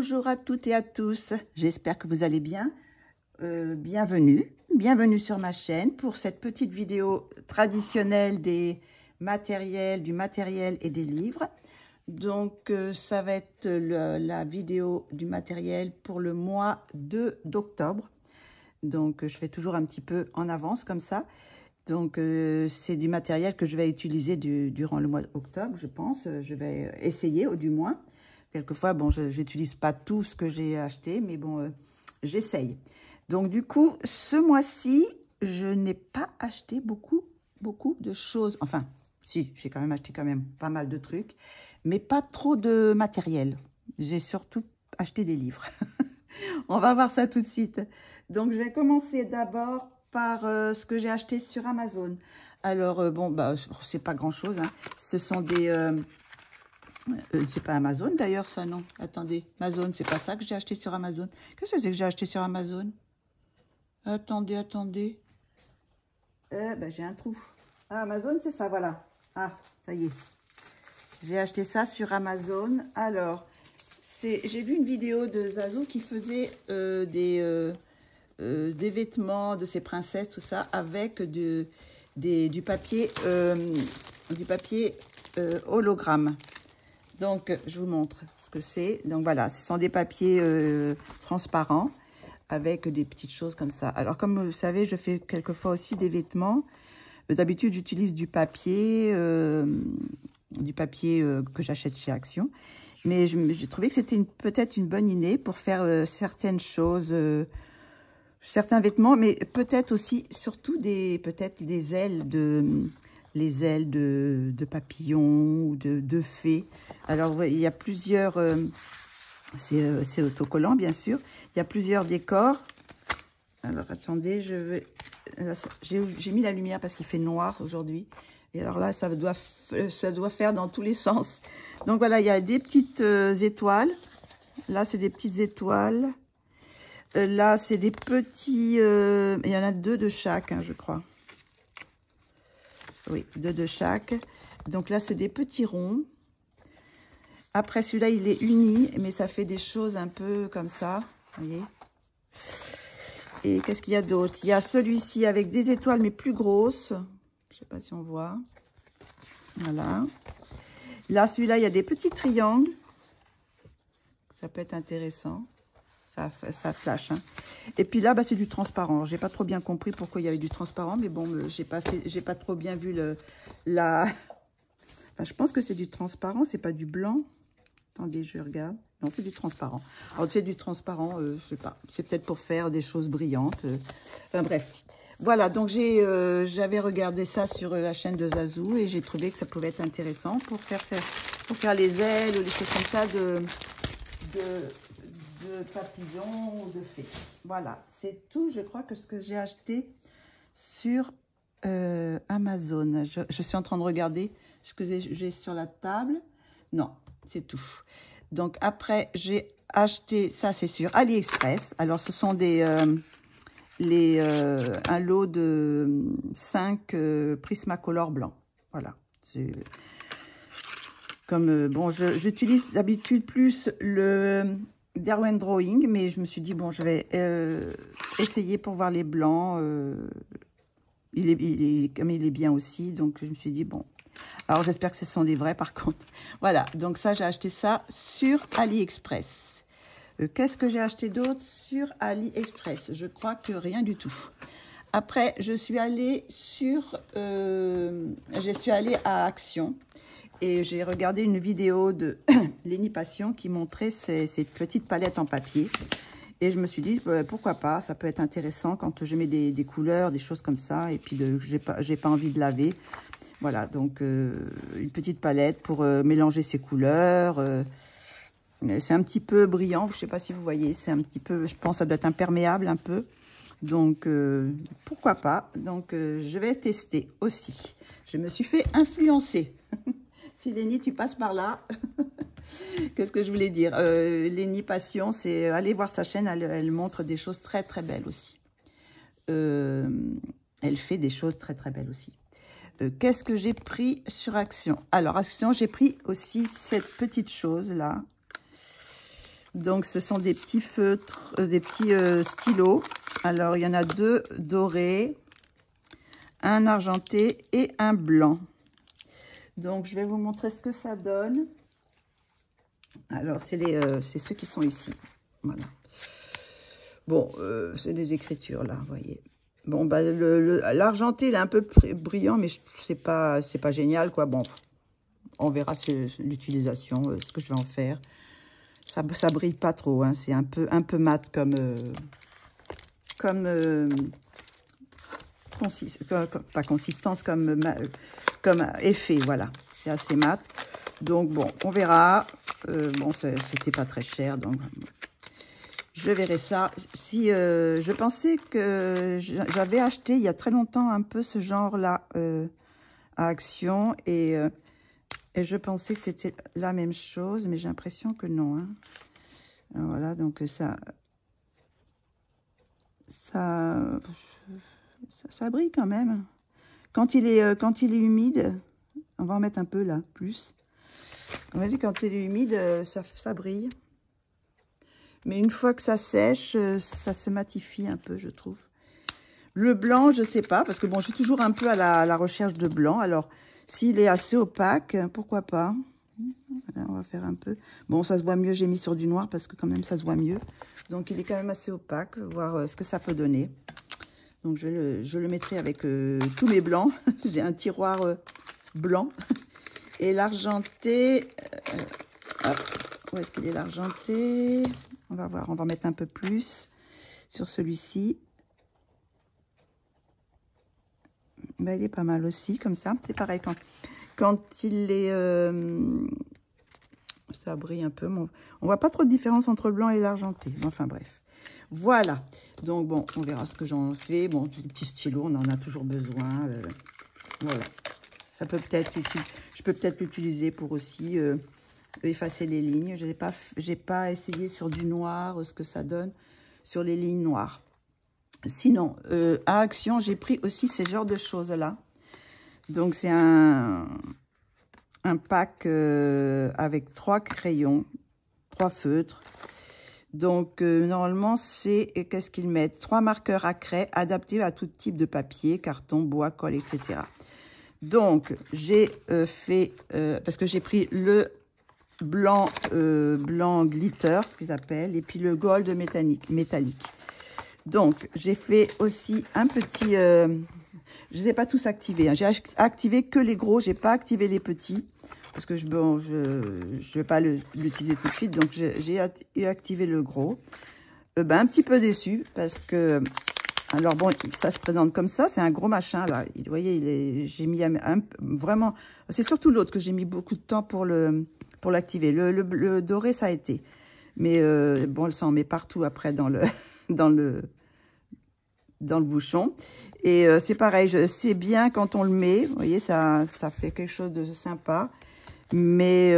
Bonjour à toutes et à tous, j'espère que vous allez bien. Bienvenue sur ma chaîne pour cette petite vidéo traditionnelle du matériel et des livres. Donc ça va être la vidéo du matériel pour le mois d'octobre. Donc je fais toujours un petit peu en avance comme ça. Donc c'est du matériel que je vais utiliser durant le mois d'octobre, je pense. Je vais essayer, ou du moins. Quelquefois, bon, je n'utilise pas tout ce que j'ai acheté, mais bon, j'essaye. Donc du coup, ce mois-ci, je n'ai pas acheté beaucoup de choses. Enfin, si, j'ai quand même acheté pas mal de trucs, mais pas trop de matériel. J'ai surtout acheté des livres. On va voir ça tout de suite. Donc, je vais commencer d'abord par ce que j'ai acheté sur Amazon. Alors, bon, bah, c'est pas grand-chose, hein. Ce sont des... c'est pas Amazon d'ailleurs, ça, non. Attendez, Amazon, c'est pas ça que j'ai acheté sur Amazon. Qu'est-ce que c'est que j'ai acheté sur Amazon? Attendez. Ben, j'ai un trou. Ah, Amazon, c'est ça, voilà. Ah, ça y est. J'ai acheté ça sur Amazon. Alors, j'ai vu une vidéo de Zazu qui faisait des vêtements de ses princesses, tout ça, avec du papier hologramme. Donc, je vous montre ce que c'est. Donc, voilà, ce sont des papiers transparents avec des petites choses comme ça. Alors, comme vous savez, je fais quelquefois aussi des vêtements. D'habitude, j'utilise du papier que j'achète chez Action. Mais j'ai trouvé que c'était peut-être une bonne idée pour faire certaines choses, certains vêtements, mais peut-être aussi, surtout peut-être les ailes de papillons ou de fées. Alors, il y a plusieurs, c'est autocollant bien sûr, il y a plusieurs décors. Alors, attendez, j'ai mis la lumière parce qu'il fait noir aujourd'hui. Et alors là, ça doit faire dans tous les sens. Donc voilà, il y a des petites étoiles. Là, c'est des petites étoiles. Là, c'est des petits... il y en a 2 de chaque, hein, je crois. Oui, 2 de chaque. Donc là, c'est des petits ronds. Après, celui-là, il est uni, mais ça fait des choses un peu comme ça. Vous voyez? Et qu'est-ce qu'il y a d'autre? Il y a celui-ci avec des étoiles, mais plus grosses. Je ne sais pas si on voit. Voilà. Là, celui-là, il y a des petits triangles. Ça peut être intéressant. Ça flash, hein. Et puis là, bah, c'est du transparent. J'ai pas trop bien compris pourquoi il y avait du transparent, mais bon, j'ai pas trop bien vu enfin, je pense que c'est du transparent, c'est pas du blanc. Attendez, je regarde. Non, c'est du transparent. Alors, c'est du transparent, je sais pas. C'est peut-être pour faire des choses brillantes. Enfin, bref. Voilà, donc j'avais regardé ça sur la chaîne de Zazu et j'ai trouvé que ça pouvait être intéressant pour faire les ailes ou les choses comme ça de papillons ou de fées. Voilà, c'est tout, je crois, que ce que j'ai acheté sur Amazon. Je suis en train de regarder ce que j'ai sur la table. Non, c'est tout. Donc après, j'ai acheté, ça c'est sur AliExpress. Alors ce sont un lot de 5 Prismacolor blancs. Voilà. Comme, bon, j'utilise d'habitude plus le Derwent Drawing, mais je me suis dit, bon, je vais essayer pour voir les blancs. Comme il est bien aussi, donc je me suis dit, bon. Alors, j'espère que ce sont des vrais, par contre. Voilà, donc ça, j'ai acheté ça sur AliExpress. Qu'est-ce que j'ai acheté d'autre sur AliExpress? Je crois que rien du tout. Après, je suis allée à Action. Et j'ai regardé une vidéo de Lénie Passion qui montrait ces petites palettes en papier. Et je me suis dit, pourquoi pas, ça peut être intéressant quand je mets des couleurs, des choses comme ça. Et puis, j'ai pas envie de laver. Voilà, donc une petite palette pour mélanger ces couleurs. C'est un petit peu brillant, je ne sais pas si vous voyez. C'est un petit peu, je pense que ça doit être imperméable un peu. Donc, pourquoi pas. Donc, je vais tester aussi. Je me suis fait influencer. Si Lénie, tu passes par là, qu'est-ce que je voulais dire? Lénie Passion, c'est aller voir sa chaîne, elle montre des choses très très belles aussi. Elle fait des choses très très belles aussi. Qu'est-ce que j'ai pris sur Action? Alors, Action, j'ai pris aussi cette petite chose là. Donc, ce sont des petits feutres, des petits stylos. Alors, il y en a 2 dorés, un argenté et un blanc. Donc, je vais vous montrer ce que ça donne. Alors, c'est ceux qui sont ici. Voilà. Bon, c'est des écritures, là, vous voyez. Bon, bah, l'argenté, il est un peu brillant, mais c'est pas génial, quoi. Bon, on verra l'utilisation, ce que je vais en faire. Ça brille pas trop, hein. C'est un peu mat comme pas consistance, comme effet, voilà. C'est assez mat. Donc, bon, on verra. Bon, c'était pas très cher, donc je verrai ça. Si je pensais que j'avais acheté il y a très longtemps un peu ce genre-là à Action, et je pensais que c'était la même chose, mais j'ai l'impression que non. Hein. Voilà, donc ça brille quand même. Quand il est humide, on va en mettre un peu là, plus. On va dire quand il est humide, ça brille. Mais une fois que ça sèche, ça se matifie un peu, je trouve. Le blanc, je sais pas, parce que bon, je suis toujours un peu à la recherche de blanc. Alors, s'il est assez opaque, pourquoi pas. Voilà, on va faire un peu. Bon, ça se voit mieux, j'ai mis sur du noir, parce que quand même, ça se voit mieux. Donc, il est quand même assez opaque, voir ce que ça peut donner. Donc, je le mettrai avec tous mes blancs. J'ai un tiroir blanc. Et l'argenté... où est-ce qu'il est l'argenté? On va voir, on va mettre un peu plus sur celui-ci. Ben, il est pas mal aussi, comme ça. C'est pareil, quand il est... ça brille un peu. Bon, on voit pas trop de différence entre le blanc et l'argenté. Enfin, bref. Voilà. Donc, bon, on verra ce que j'en fais. Bon, des petits stylos, on en a toujours besoin. Voilà. Ça peut peut-être... Je peux peut-être l'utiliser pour aussi... effacer les lignes. J'ai pas essayé sur du noir ce que ça donne sur les lignes noires. Sinon, à Action, j'ai pris aussi ces genres de choses-là. Donc, c'est un pack avec 3 crayons, 3 feutres. Donc, normalement, c'est, qu'est-ce qu'ils mettent? 3 marqueurs à craie adaptés à tout type de papier, carton, bois, colle, etc. Donc, j'ai fait, parce que j'ai pris le blanc glitter, ce qu'ils appellent, et puis le gold métallique. Donc, j'ai fait aussi un petit... je ne les ai pas tous activés. Hein. J'ai activé que les gros, j'ai pas activé les petits, parce que je vais pas l'utiliser tout de suite. Donc, j'ai activé le gros. Un petit peu déçu, parce que... Alors, bon, ça se présente comme ça. C'est un gros machin, là. Vous voyez, j'ai mis vraiment... C'est surtout l'autre que j'ai mis beaucoup de temps pour l'activer. Le doré, ça a été. Mais bon, ça en met partout après dans le bouchon. Et c'est pareil, c'est bien quand on le met. Vous voyez, ça fait quelque chose de sympa. Mais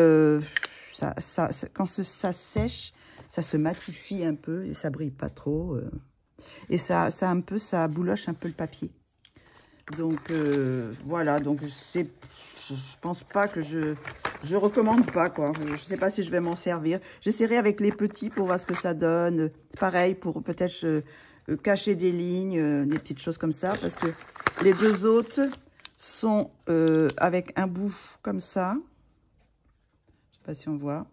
quand ça sèche, ça se matifie un peu et ça brille pas trop. Et ça bouloche un peu le papier. Donc, voilà. Donc, je pense pas que je recommande pas, quoi. Je sais pas si je vais m'en servir. J'essaierai avec les petits pour voir ce que ça donne. Pareil, pour peut-être cacher des lignes, des petites choses comme ça. Parce que les 2 autres sont avec un bout comme ça. Je sais pas si on voit.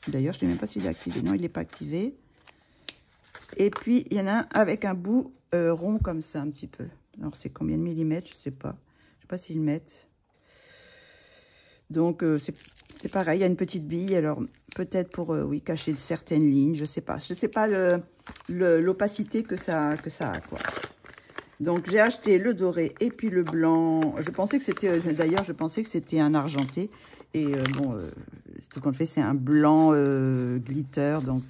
D'ailleurs, je ne sais même pas s'il est activé. Non, il n'est pas activé. Et puis, il y en a un avec un bout rond comme ça, un petit peu. Alors, c'est combien de millimètres? Je ne sais pas. Je ne sais pas s'ils le mettent. Donc, c'est pareil, il y a une petite bille. Alors, peut-être pour, oui, cacher certaines lignes. Je ne sais pas. Je ne sais pas l'opacité que ça a, quoi. Donc, j'ai acheté le doré et puis le blanc. Je pensais que c'était, d'ailleurs, je pensais que c'était un argenté. Et bon, tout compte fait, c'est un blanc glitter. Donc,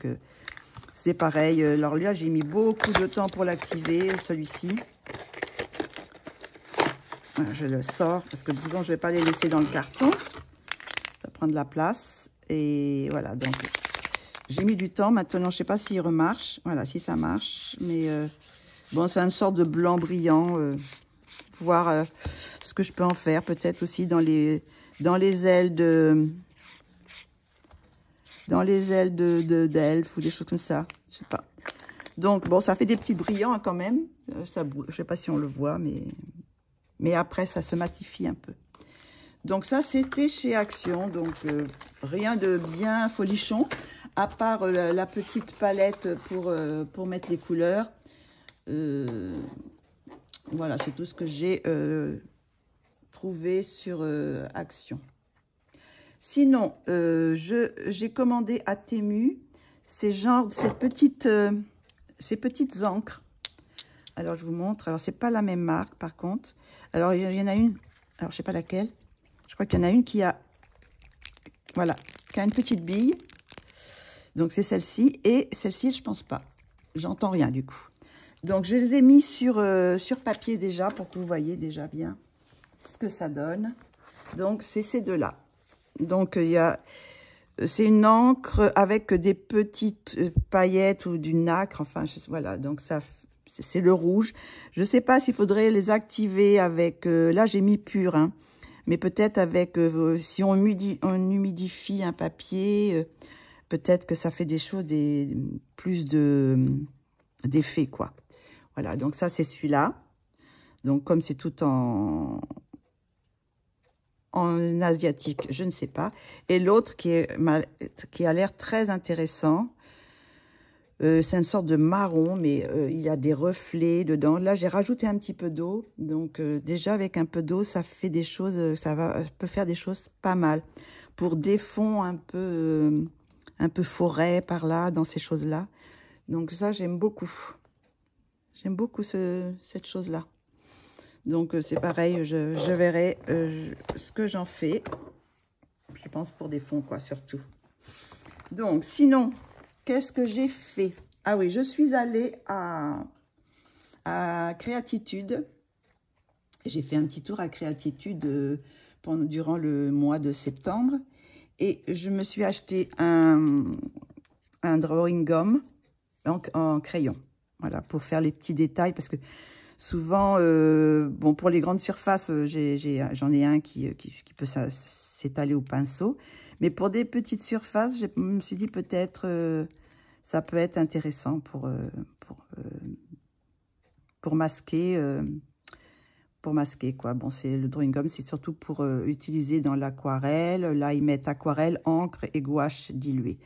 c'est pareil. Alors là, j'ai mis beaucoup de temps pour l'activer, celui-ci. Voilà, je le sors parce que je ne vais pas les laisser dans le carton. Ça prend de la place. Et voilà, donc j'ai mis du temps. Maintenant, je ne sais pas s'il remarche. Voilà, si ça marche. Mais bon, c'est une sorte de blanc brillant. Voir ce que je peux en faire. Peut-être aussi dans les ailes dans les ailes d'elfe ou des choses comme ça. Je sais pas. Donc, bon, ça fait des petits brillants hein, quand même. Ça, je sais pas si on le voit, mais après, ça se matifie un peu. Donc, ça, c'était chez Action. Donc, rien de bien folichon, à part la petite palette pour mettre les couleurs. Voilà, c'est tout ce que j'ai trouvé sur Action. Sinon, j'ai commandé à Temu ces petites encres. Alors, je vous montre. Alors, c'est pas la même marque, par contre. Alors, il y en a une. Alors, je sais pas laquelle. Je crois qu'il y en a une qui a... Voilà, qui a une petite bille. Donc, c'est celle-ci. Et celle-ci, je pense pas. J'entends rien, du coup. Donc, je les ai mis sur papier déjà, pour que vous voyez déjà bien ce que ça donne. Donc, c'est ces deux-là. Donc, c'est une encre avec des petites paillettes ou du nacre. Enfin, voilà. Donc, ça, c'est le rouge. Je ne sais pas s'il faudrait les activer avec... là, j'ai mis pur, hein. Mais peut-être avec... si on humidifie un papier, peut-être que ça fait des choses, plus d'effet, quoi. Voilà. Donc, ça, c'est celui-là. Donc, comme c'est tout en asiatique, je ne sais pas. Et l'autre qui a l'air très intéressant. C'est une sorte de marron, mais il y a des reflets dedans. Là, j'ai rajouté un petit peu d'eau. Donc, déjà, avec un peu d'eau, ça fait des choses, peut faire des choses pas mal. Pour des fonds un peu forêt par là, dans ces choses-là. Donc, ça, j'aime beaucoup. J'aime beaucoup cette chose-là. Donc, c'est pareil, je verrai ce que j'en fais. Je pense pour des fonds, quoi, surtout. Donc, sinon, qu'est-ce que j'ai fait? Ah oui, je suis allée à Créatitude. J'ai fait un petit tour à Créatitude durant le mois de septembre. Et je me suis acheté un drawing gum en crayon. Voilà, pour faire les petits détails, parce que souvent, bon, pour les grandes surfaces, j'en ai un qui peut s'étaler au pinceau. Mais pour des petites surfaces, je me suis dit peut-être ça peut être intéressant pour masquer. Pour masquer, quoi. Bon, le drawing gum, c'est surtout pour utiliser dans l'aquarelle. Là, ils mettent aquarelle, encre et gouache diluée.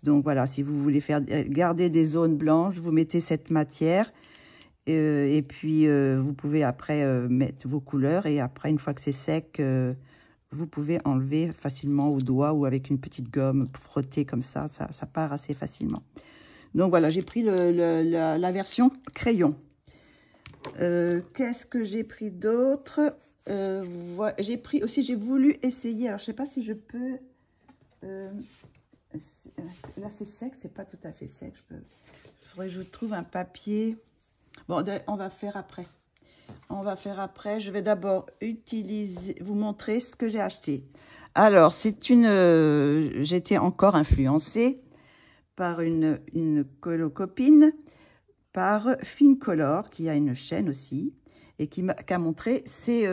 Donc, voilà, si vous voulez garder des zones blanches, vous mettez cette matière. Et puis, vous pouvez après mettre vos couleurs. Et après, une fois que c'est sec, vous pouvez enlever facilement au doigt ou avec une petite gomme, frotter comme ça part assez facilement. Donc, voilà, j'ai pris la version crayon. Qu'est-ce que j'ai pris d'autre? J'ai pris aussi, j'ai voulu essayer. Alors, je sais pas si je peux... là, c'est sec, c'est pas tout à fait sec. Il faudrait que je trouve un papier... Bon, on va faire après. On va faire après. Je vais d'abord vous montrer ce que j'ai acheté. Alors, c'est j'étais encore influencée par une copine, par Fincolor, qui a une chaîne aussi, et qui a montré ses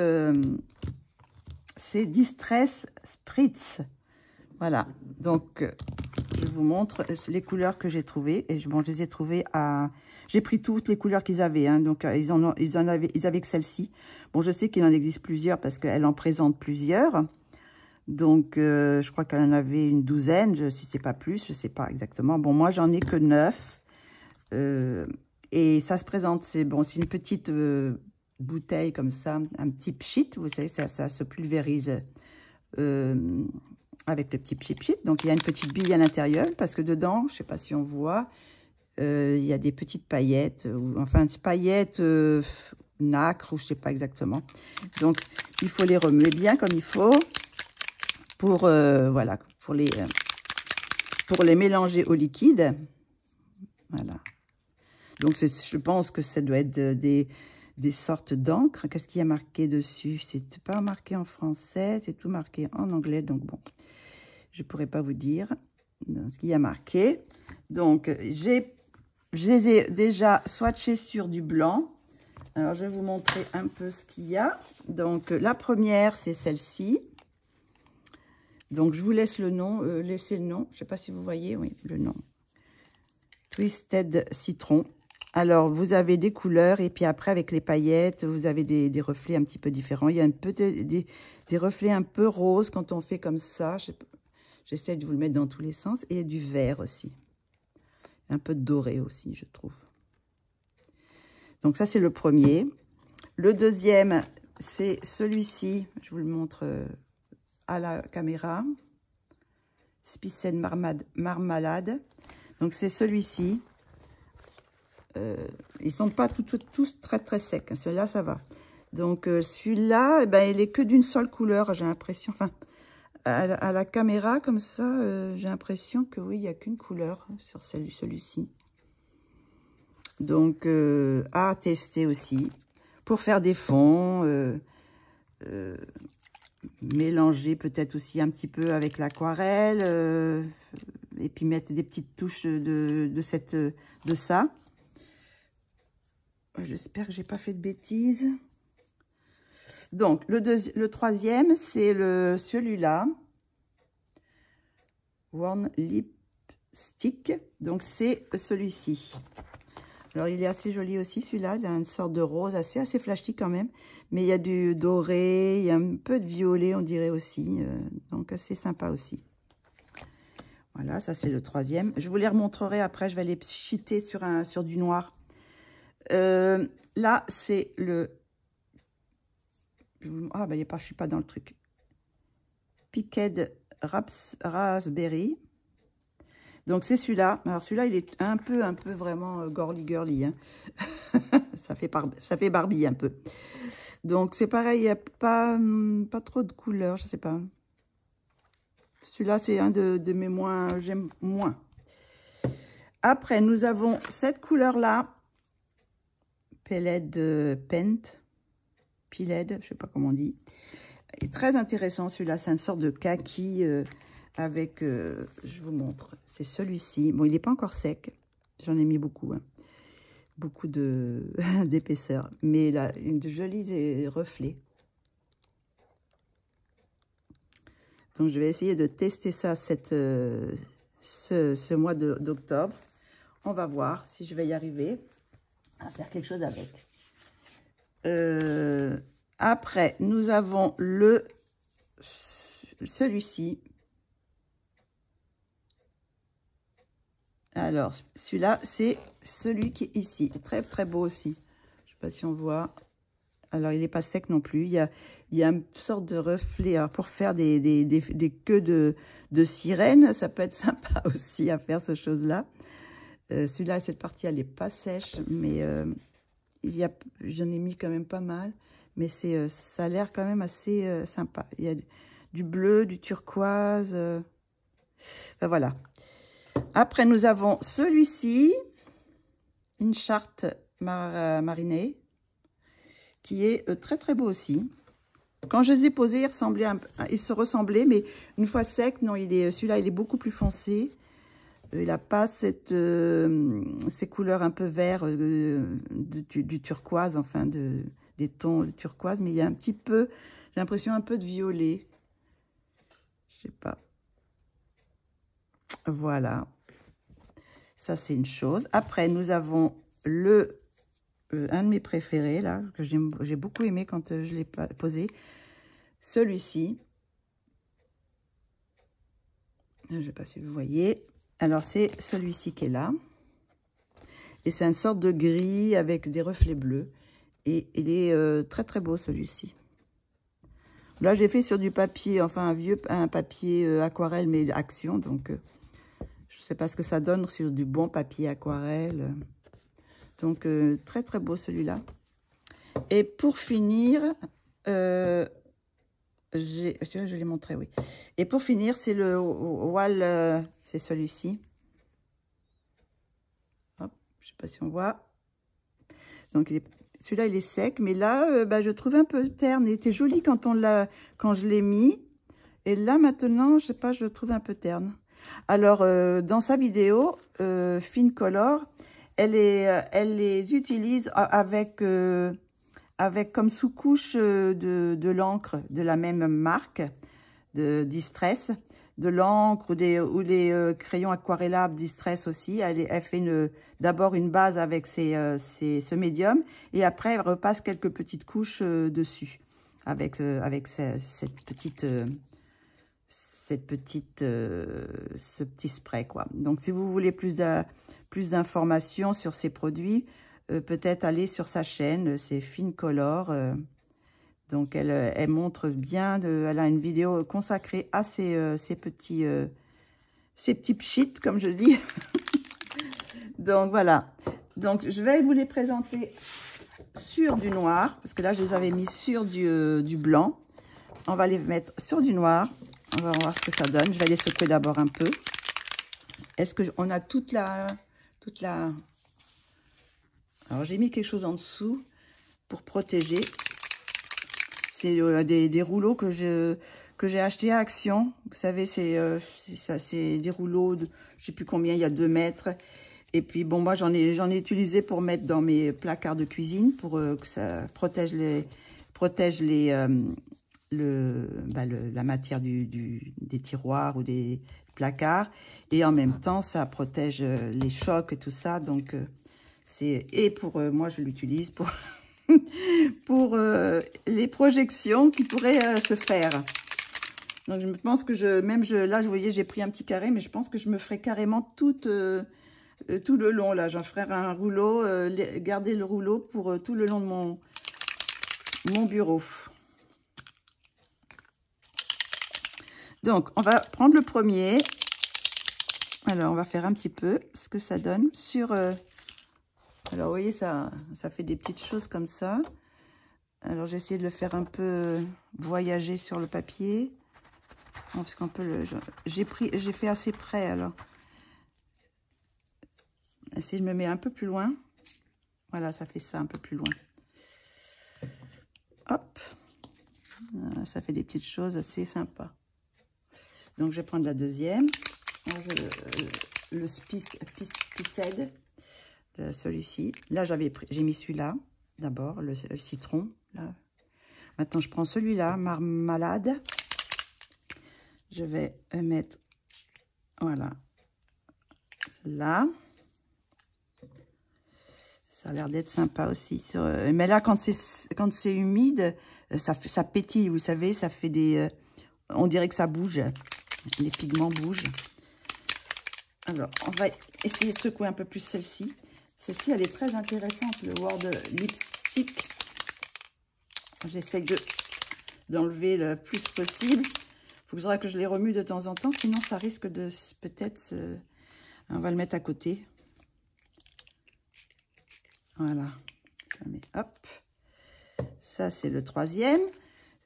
Distress Spritz. Voilà. Donc, je vous montre les couleurs que j'ai trouvées. Et bon, je les ai trouvées à... J'ai pris toutes les couleurs qu'ils avaient. Hein, donc, ils avaient que celle-ci. Bon, je sais qu'il en existe plusieurs parce qu'elle en présente plusieurs. Donc, je crois qu'elle en avait une douzaine. Si c'est pas plus, je sais pas exactement. Bon, moi, j'en ai que 9. Et ça se présente, c'est bon, c'est une petite bouteille comme ça, un petit pchit. Vous savez, ça se pulvérise avec le petit pchit. Donc, il y a une petite bille à l'intérieur parce que dedans, je sais pas si on voit... il y a des petites paillettes, enfin paillettes nacre, ou je sais pas exactement. Donc, il faut les remuer bien comme il faut pour, voilà, pour les mélanger au liquide. Voilà. Donc, je pense que ça doit être des sortes d'encre. Qu'est-ce qu'il y a marqué dessus? C'est pas marqué en français, c'est tout marqué en anglais. Donc, bon, je pourrais pas vous dire ce qu'il y a marqué. Donc, je les ai déjà swatchés sur du blanc. Alors, je vais vous montrer un peu ce qu'il y a. Donc, la première, c'est celle-ci. Donc, je vous laisse le nom, laissez le nom. Je ne sais pas si vous voyez, oui, le nom. Twisted Citron. Alors, vous avez des couleurs et puis après, avec les paillettes, vous avez des reflets un petit peu différents. Il y a des reflets un peu roses quand on fait comme ça. J'essaie de vous le mettre dans tous les sens. Et du vert aussi. Un peu de doré aussi, je trouve. Donc, ça, c'est le premier. Le deuxième, c'est celui-ci. Je vous le montre à la caméra. Spiced Marmalade. Donc, c'est celui-ci. Ils sont pas tous très, très secs. Celui-là, ça va. Donc, celui-là, ben, il est que d'une seule couleur, j'ai l'impression. Enfin, à la caméra, comme ça, j'ai l'impression que oui, il n'y a qu'une couleur sur celui-ci. Donc, à tester aussi. Pour faire des fonds, mélanger peut-être aussi un petit peu avec l'aquarelle. Et puis mettre des petites touches de ça. J'espère que j'ai pas fait de bêtises. Donc, le troisième, c'est celui-là. Worn Lipstick. Donc, c'est celui-ci. Alors, il est assez joli aussi, celui-là. Il a une sorte de rose assez flashy quand même. Mais il y a du doré, il y a un peu de violet, on dirait aussi. Donc, assez sympa aussi. Voilà, ça, c'est le troisième. Je vous les remontrerai après. Je vais les cheater sur du noir. Là, c'est le... Ah, ben, je suis pas dans le truc. Piqued Raspberry. Donc, c'est celui-là. Alors, celui-là, il est un peu vraiment girly. Hein. ça fait Barbie un peu. Donc, c'est pareil, il n'y a pas trop de couleurs, je sais pas. Celui-là, c'est un de mes moins... J'aime moins. Après, nous avons cette couleur-là. Peled Paint. Peled, je sais pas comment on dit. Il est très intéressant, celui-là. C'est une sorte de kaki avec... je vous montre. C'est celui-ci. Bon, il n'est pas encore sec. J'en ai mis beaucoup. Hein. Beaucoup d'épaisseur. Mais là, une jolie reflet. Donc, je vais essayer de tester ça ce mois d'octobre. On va voir si je vais y arriver à faire quelque chose avec. Après, nous avons celui-ci. Alors, celui-là, c'est celui qui est ici. Très, très beau aussi. Je ne sais pas si on voit. Alors, il n'est pas sec non plus. Il y a une sorte de reflet. Alors, pour faire des queues de sirène, ça peut être sympa aussi à faire, ce chose-là. Celui-là, cette partie, elle n'est pas sèche, mais j'en ai mis quand même pas mal. Mais ça a l'air quand même assez sympa. Il y a du bleu, du turquoise. Enfin, voilà. Après, nous avons celui-ci, une charte marinée, qui est très très beau aussi. Quand je les ai posés, ils se ressemblaient, mais une fois sec, non, celui-là, il est beaucoup plus foncé. Il n'a pas ces couleurs un peu vert du turquoise, enfin des tons de turquoise, mais il y a un petit peu, j'ai l'impression un peu de violet. Je sais pas. Voilà. Ça, c'est une chose. Après, nous avons un de mes préférés, là, que j'ai beaucoup aimé quand je l'ai posé. Celui-ci. Je ne sais pas si vous voyez. Alors, c'est celui-ci qui est là. Et c'est une sorte de gris avec des reflets bleus. Et il est très, très beau, celui-ci. Là, j'ai fait sur du papier, enfin, un papier aquarelle, mais action. Donc, je ne sais pas ce que ça donne sur du bon papier aquarelle. Donc, très, très beau, celui-là. Et pour finir, je l'ai montré, oui. Et pour finir, c'est le Wall, c'est celui-ci. Hop, je ne sais pas si on voit. Donc, celui-là, il est sec. Mais là, je trouve un peu terne. Il était joli quand je l'ai mis. Et là, maintenant, je ne sais pas, je le trouve un peu terne. Alors, dans sa vidéo, Fine Color, elle les utilise avec comme sous-couche de l'encre de la même marque, de Distress. l'encre ou les crayons aquarellables Distress aussi. Elle fait d'abord une base avec ce médium et après elle repasse quelques petites couches dessus avec ce petit spray quoi. Donc si vous voulez plus d'informations sur ces produits, peut-être aller sur sa chaîne, c'est Fine Color. Donc elle montre bien, elle a une vidéo consacrée à ces petits pchits, comme je dis. Donc voilà. Donc je vais vous les présenter sur du noir, parce que là je les avais mis sur du blanc. On va les mettre sur du noir. On va voir ce que ça donne. Je vais les secouer d'abord un peu. Est-ce que on a toute la... Alors j'ai mis quelque chose en dessous pour protéger. C'est des rouleaux que j'ai achetés à Action. Vous savez, c'est des rouleaux de, je sais plus combien, il y a 2 mètres. Et puis bon, moi j'en ai utilisé pour mettre dans mes placards de cuisine pour que ça protège la matière des tiroirs ou des placards. Et en même temps, ça protège les chocs et tout ça. Donc moi je l'utilise pour pour les projections qui pourraient se faire. Donc je pense que là, vous voyez, j'ai pris un petit carré, mais je pense que je me ferai carrément tout le long. Là, j'en ferai un rouleau, garder le rouleau pour tout le long de mon bureau. Donc, on va prendre le premier. Alors, on va faire un petit peu ce que ça donne sur... Alors, vous voyez, ça fait des petites choses comme ça. Alors, j'ai essayé de le faire un peu voyager sur le papier. Non, parce qu'on peut j'ai fait assez près, alors. Et si je me mets un peu plus loin, voilà, ça fait ça un peu plus loin. Hop. Ça fait des petites choses assez sympas. Donc, je vais prendre la deuxième. Le Spiced. Celui-ci. Là, j'ai mis celui-là d'abord, le citron. Là. Maintenant, je prends celui-là, marmalade. Je vais mettre, voilà, là. Ça a l'air d'être sympa aussi. Mais là, quand c'est humide, ça pétille, vous savez, ça fait des... on dirait que ça bouge. Les pigments bougent. Alors, on va essayer de secouer un peu plus celle-ci. Celle-ci, elle est très intéressante, le World Lipstick. J'essaie d'enlever le plus possible. Il faudra que je les remue de temps en temps, sinon ça risque de peut-être... On va le mettre à côté. Voilà. Hop. Ça, c'est le troisième.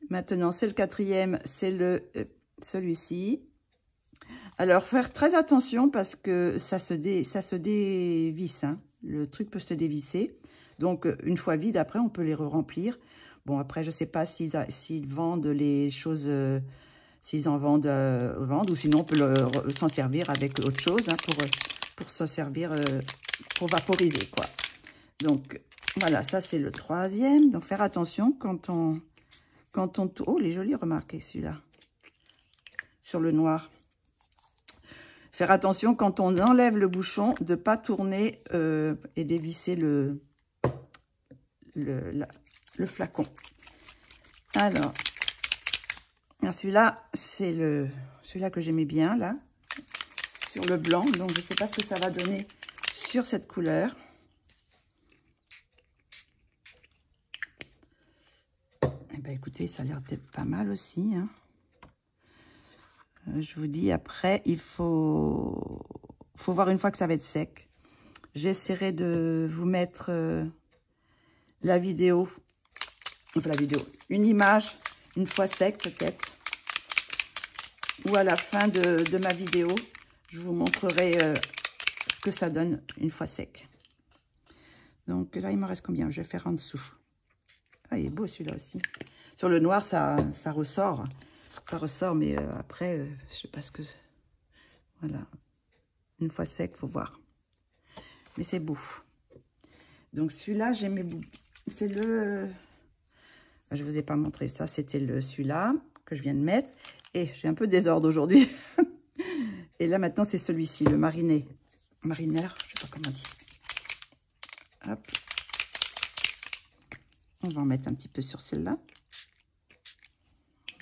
Maintenant, c'est le quatrième, c'est celui-ci. Alors, faire très attention parce que ça se dévisse. Hein. Le truc peut se dévisser. Donc, une fois vide, après, on peut les re-remplir. Bon, après, je ne sais pas s'ils vendent les choses, s'ils en vendent, ou sinon, on peut s'en servir avec autre chose hein, pour s'en servir, pour vaporiser, quoi. Donc, voilà, ça, c'est le troisième. Donc, faire attention quand on... Oh, il est joli, remarquez, celui-là. Sur le noir. Faire attention quand on enlève le bouchon de ne pas tourner et dévisser le flacon. Alors, celui-là, c'est celui-là que j'aimais bien, là, sur le blanc. Donc, je ne sais pas ce que ça va donner sur cette couleur. Eh bien, écoutez, ça a l'air d'être pas mal aussi, hein. Je vous dis, après, il faut voir une fois que ça va être sec. J'essaierai de vous mettre la vidéo, enfin une image, une fois sec peut-être. Ou à la fin de ma vidéo, je vous montrerai ce que ça donne une fois sec. Donc là, il me reste combien? Je vais faire en dessous. Ah, il est beau celui-là aussi. Sur le noir, ça ressort. Ça ressort, mais après, je sais pas ce que... Voilà. Une fois sec, faut voir. Mais c'est beau. Donc celui-là, j'aimais beaucoup. C'est le... Je vous ai pas montré ça, c'était celui-là que je viens de mettre. Et j'ai un peu de désordre aujourd'hui. Et là, maintenant, c'est celui-ci, le marinaire, je ne sais pas comment dire. Hop. On va en mettre un petit peu sur celle-là.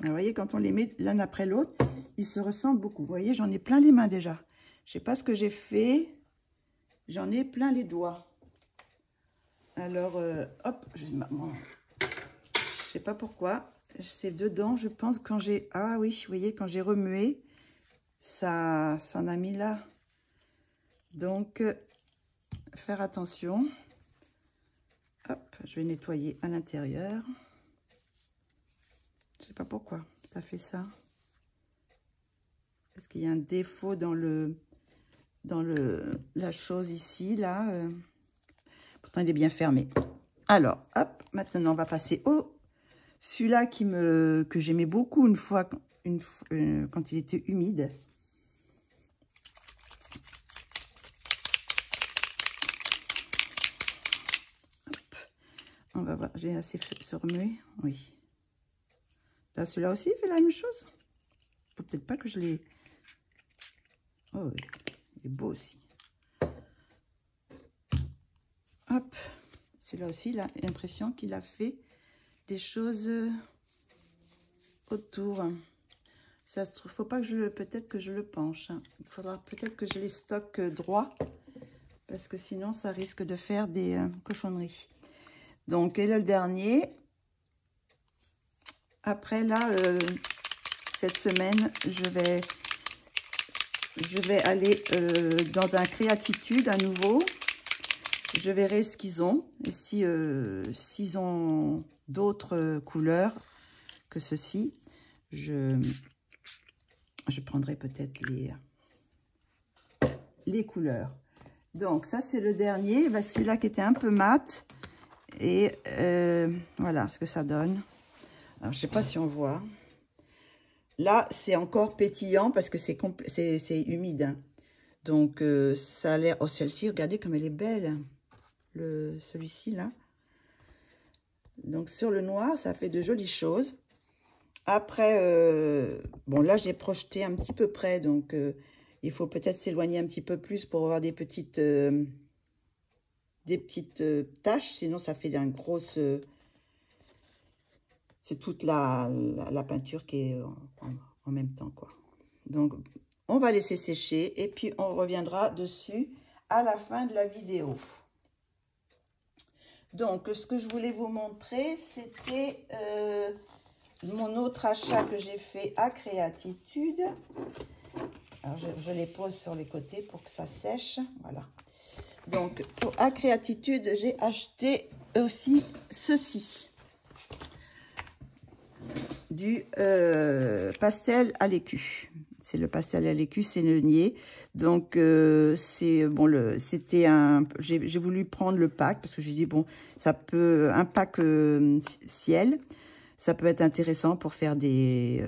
Vous voyez, quand on les met l'un après l'autre, ils se ressemblent beaucoup. Vous voyez, j'en ai plein les mains déjà. Je sais pas ce que j'ai fait. J'en ai plein les doigts. Alors, hop, je sais pas pourquoi. C'est dedans, je pense, quand j'ai... Ah oui, vous voyez, quand j'ai remué, ça en a mis là. Donc, faire attention. Hop, je vais nettoyer à l'intérieur. Je sais pas pourquoi ça fait ça. Est-ce qu'il y a un défaut dans la chose ici, là pourtant, il est bien fermé. Alors, hop, maintenant, on va passer au... Celui-là que j'aimais beaucoup une fois, quand il était humide. Hop. On va voir, j'ai assez fait se remuer. Oui. Là, celui-là aussi, il fait la même chose. Faut peut-être pas que je l'ai... Oh oui, il est beau aussi. Hop. Celui-là aussi, là, j'ai l'impression qu'il a fait des choses autour. Ça se trouve, faut pas que je le... Peut-être que je le penche. Hein. Il faudra peut-être que je les stocke droit. Parce que sinon, ça risque de faire des cochonneries. Donc, et là, le dernier. Après, là, cette semaine, je vais aller dans un Créatitude à nouveau. Je verrai ce qu'ils ont. Et si, s'ils ont d'autres couleurs que ceci, je prendrai peut-être les couleurs. Donc, ça, c'est le dernier. Ben, celui-là qui était un peu mat. Et voilà ce que ça donne. Alors, je ne sais pas si on voit. Là, c'est encore pétillant parce que c'est humide. Hein. Donc, ça a l'air... Oh, celle-ci, regardez comme elle est belle. Celui-ci, là. Donc, sur le noir, ça fait de jolies choses. Après, bon, là, j'ai projeté un petit peu près. Donc, il faut peut-être s'éloigner un petit peu plus pour avoir des petites taches. Sinon, ça fait un gros... c'est toute la peinture qui est en même temps, quoi. Donc, on va laisser sécher et puis on reviendra dessus à la fin de la vidéo. Donc, ce que je voulais vous montrer, c'était mon autre achat que j'ai fait à Créatitude. Alors, je les pose sur les côtés pour que ça sèche. Voilà. Donc, à Créatitude, j'ai acheté aussi ceci. Du pastel à l'écu. C'est le pastel à l'écu, c'est le nier. Donc, c'est bon, c'était un... J'ai voulu prendre le pack parce que j'ai dit, bon, ça peut... Un pack ciel, ça peut être intéressant pour faire des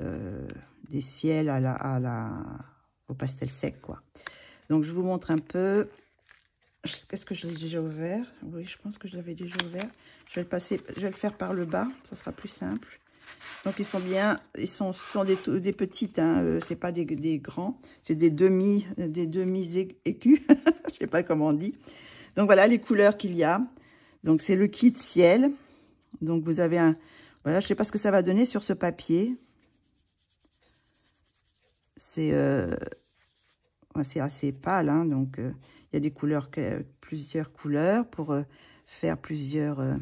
ciels au pastel sec, quoi. Donc, je vous montre un peu. Qu'est-ce que je l'ai déjà ouvert? Oui, je pense que je l'avais déjà ouvert. Je vais le faire par le bas, ça sera plus simple. Donc, ils sont bien, ce sont des petites, hein, c'est pas des grands, c'est des demi-écus, je sais pas comment on dit. Donc, voilà les couleurs qu'il y a. Donc, c'est le kit ciel. Donc, vous avez un, voilà, je sais pas ce que ça va donner sur ce papier. C'est assez pâle, hein, donc il y a des couleurs, plusieurs couleurs pour faire plusieurs...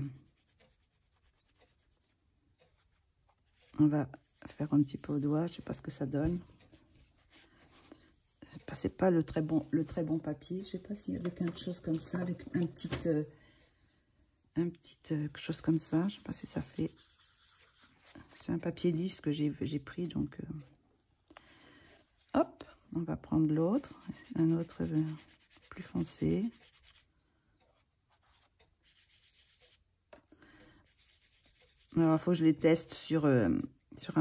On va faire un petit peu au doigt, je sais pas ce que ça donne. C'est pas le très bon papier. Je sais pas si avec quelque chose comme ça, avec un petit quelque chose comme ça. Je sais pas si ça fait. C'est un papier lisse que j'ai pris, donc hop, on va prendre l'autre, un autre plus foncé. Alors, il faut que je les teste sur un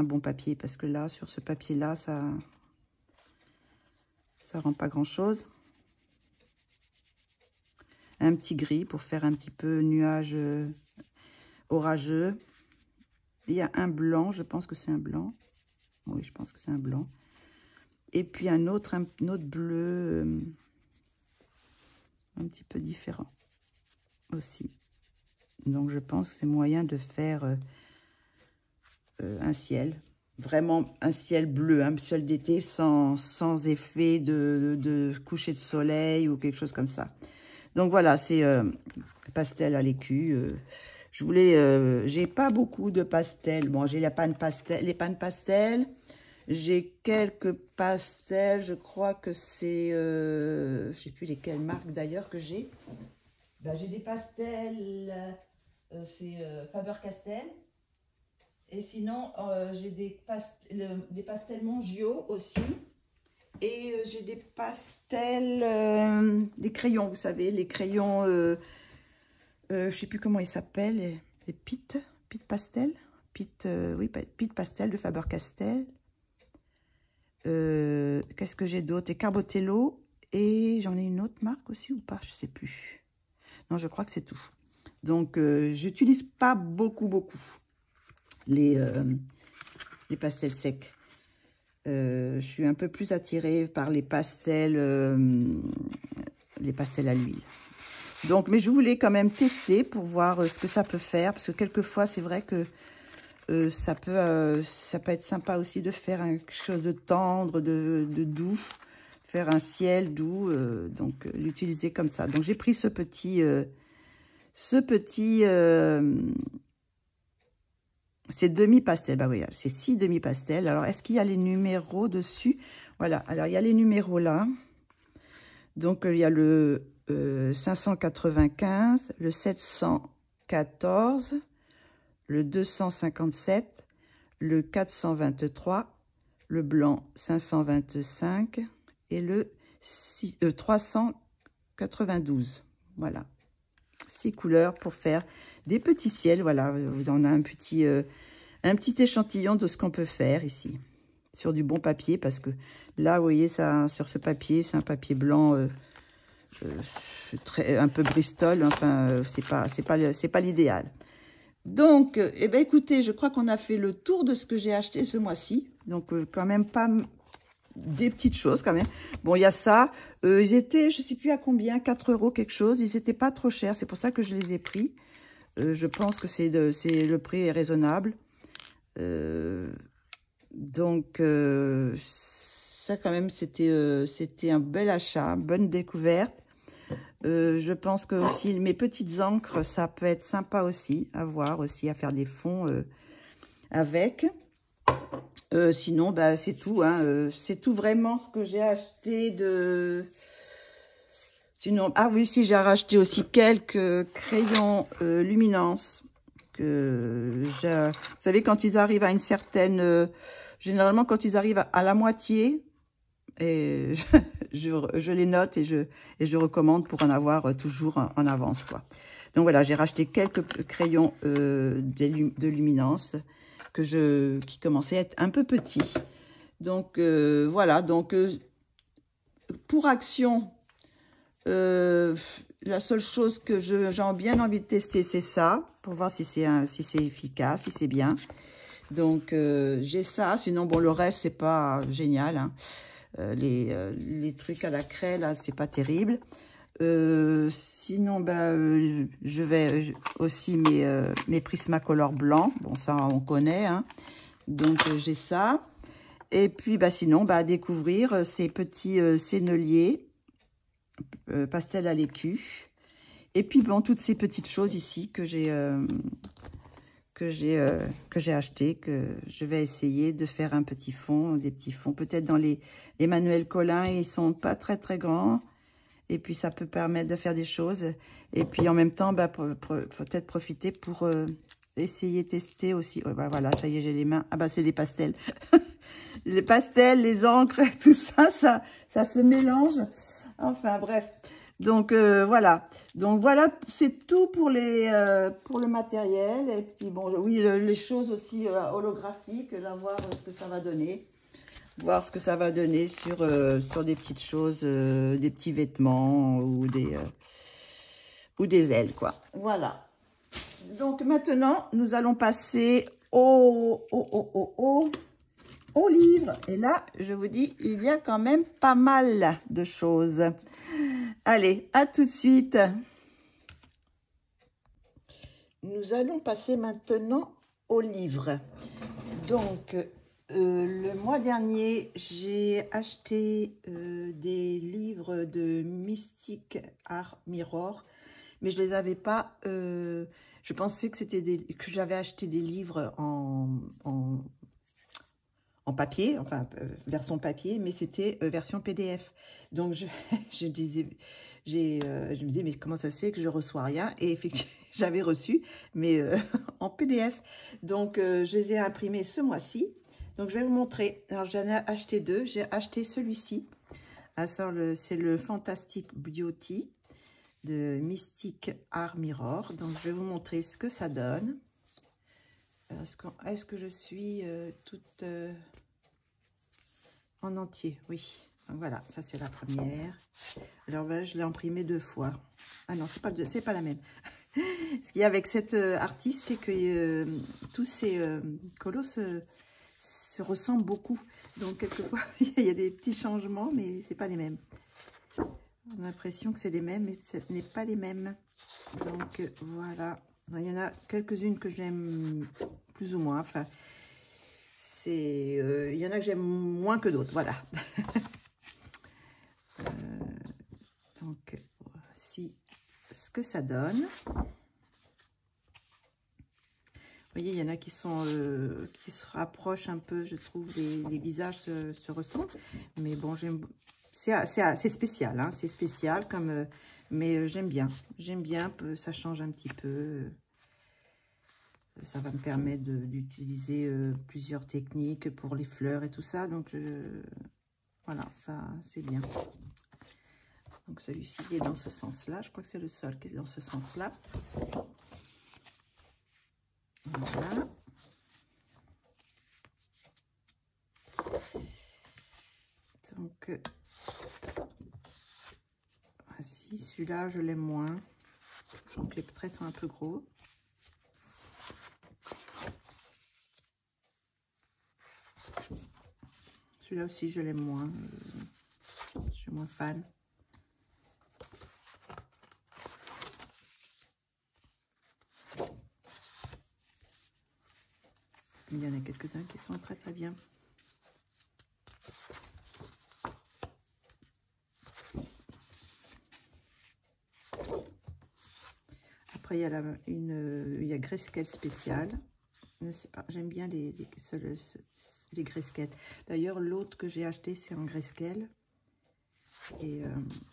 bon papier, parce que là, sur ce papier-là, ça rend pas grand-chose. Un petit gris pour faire un petit peu nuage orageux. Il y a un blanc, je pense que c'est un blanc. Oui, je pense que c'est un blanc. Et puis un autre bleu un petit peu différent aussi. Donc je pense que c'est moyen de faire un ciel. Vraiment un ciel bleu, un ciel d'été sans effet de coucher de soleil ou quelque chose comme ça. Donc voilà, c'est pastel à l'écu. Je voulais, j'ai pas beaucoup de pastels. Bon, j'ai les pannes pastel. J'ai quelques pastels. Je crois que c'est, je sais plus lesquelles marques d'ailleurs que j'ai. Ben, j'ai des pastels, c'est Faber-Castell. Et sinon, j'ai des pastels Mongio aussi. Et j'ai des pastels, des crayons, vous savez, les crayons, je ne sais plus comment ils s'appellent, les Pitt Pastel. Oui, Pitt Pastel de Faber-Castell. Qu'est-ce que j'ai d'autre? Et Carbotello. Et j'en ai une autre marque aussi ou pas? Je ne sais plus. Non, je crois que c'est tout. Donc, j'utilise pas beaucoup les pastels secs. Je suis un peu plus attirée par les pastels à l'huile. Donc, mais je voulais quand même tester pour voir ce que ça peut faire. Parce que quelquefois, c'est vrai que ça peut être sympa aussi de faire quelque chose de tendre, de doux. Faire un ciel doux. Donc, l'utiliser comme ça. Donc, j'ai pris ce petit c'est demi-pastel, bah oui, c'est 6 demi-pastels. Alors, est-ce qu'il y a les numéros dessus? Voilà, alors il y a les numéros là. Donc, il y a le 595, le 714, le 257, le 423, le blanc 525 et le 392. Voilà, 6 couleurs pour faire des petits ciels. Voilà, vous en avez un petit échantillon de ce qu'on peut faire ici sur du bon papier, parce que là vous voyez ça sur ce papier, c'est un papier blanc un peu Bristol, enfin c'est pas l'idéal. Donc eh ben écoutez, je crois qu'on a fait le tour de ce que j'ai acheté ce mois-ci. Donc quand même pas des petites choses quand même. Bon, il y a ça, ils étaient, je sais plus à combien, 4 € quelque chose, ils étaient pas trop chers, c'est pour ça que je les ai pris. Je pense que le prix est raisonnable. Donc, ça quand même, c'était un bel achat, bonne découverte. Je pense que aussi mes petites encres, ça peut être sympa aussi à voir, aussi à faire des fonds avec. Sinon, bah, c'est tout. Hein, c'est tout vraiment ce que j'ai acheté de... Sinon, ah oui, si j'ai racheté aussi quelques crayons luminance. Vous savez, quand ils arrivent à une certaine... généralement, quand ils arrivent à la moitié, et je les note et je recommande pour en avoir toujours en avance, quoi. Donc voilà, j'ai racheté quelques crayons de luminance qui commençaient à être un peu petits. Donc voilà, donc pour Action, la seule chose que j'ai bien envie de tester, c'est ça, pour voir si c'est efficace, si c'est bien. Donc j'ai ça, sinon bon, le reste c'est pas génial, hein. Les trucs à la craie là, c'est pas terrible. Sinon bah je vais aussi mes Prismacolor blancs, bon ça on connaît, hein. Donc j'ai ça. Et puis bah sinon bah découvrir ces petits senneliers pastel à l'écu. Et puis bon, toutes ces petites choses ici que j'ai acheté, que je vais essayer de faire un petit fond, des petits fonds. Peut-être dans les Emmanuel Colin, ils sont pas très grands. Et puis ça peut permettre de faire des choses. Et puis en même temps, bah, peut-être profiter pour essayer tester aussi. Oh, bah, voilà, ça y est, j'ai les mains. Ah bah c'est les pastels. Les pastels, les encres, tout ça, ça se mélange. Enfin bref. Donc voilà. Donc voilà, c'est tout pour le matériel. Et puis bon, oui, les choses aussi holographiques, là, voir ce que ça va donner. Voir ce que ça va donner sur des petites choses, des petits vêtements ou des ailes, quoi. Voilà. Donc maintenant, nous allons passer au livre. Et là, je vous dis, il y a quand même pas mal de choses. Allez, à tout de suite. Nous allons passer maintenant au livre. Donc, le mois dernier, j'ai acheté des livres de Mystic Art Mirror, mais je les avais pas. Je pensais que que j'avais acheté des livres en papier, enfin version papier, mais c'était version PDF. Donc je disais, je me disais, mais comment ça se fait que je reçois rien? Et effectivement, j'avais reçu, mais en PDF. Donc je les ai imprimés ce mois-ci. Donc je vais vous montrer. Alors j'en ai acheté deux. J'ai acheté celui-ci. C'est le Fantastic Beauty de Mystic Art Mirror. Donc je vais vous montrer ce que ça donne. Est-ce que je suis toute en entier? Oui. Donc voilà, ça c'est la première. Alors là, je l'ai imprimé 2 fois. Ah non, c'est pas la même. Ce qu'il y a avec cette artiste, c'est que tous ces colos se ressemblent beaucoup. Donc quelquefois, il y a des petits changements, mais c'est pas les mêmes. On a l'impression que c'est les mêmes, mais ce n'est pas les mêmes. Donc voilà. Il y en a quelques-unes que j'aime plus ou moins. Enfin, il y en a que j'aime moins que d'autres. Voilà. Donc voici ce que ça donne. Vous voyez, il y en a qui se rapprochent un peu, je trouve, les visages se ressemblent. Mais bon, c'est spécial, hein, c'est spécial, mais j'aime bien. J'aime bien, ça change un petit peu. Ça va me permettre d'utiliser plusieurs techniques pour les fleurs et tout ça. Donc, voilà, ça, c'est bien. Donc, celui-ci est dans ce sens-là. Je crois que c'est le seul qui est dans ce sens-là. Voilà. Donc, voici, celui-là, je l'aime moins. Je trouve que les traits sont un peu gros. Celui-là aussi, je l'aime moins. Je suis moins fan. Il y en a quelques-uns qui sont très très bien. Après, il y a Grayscale spécial. J'aime bien les Grayscale. D'ailleurs, l'autre que j'ai acheté, c'est en Grayscale. Et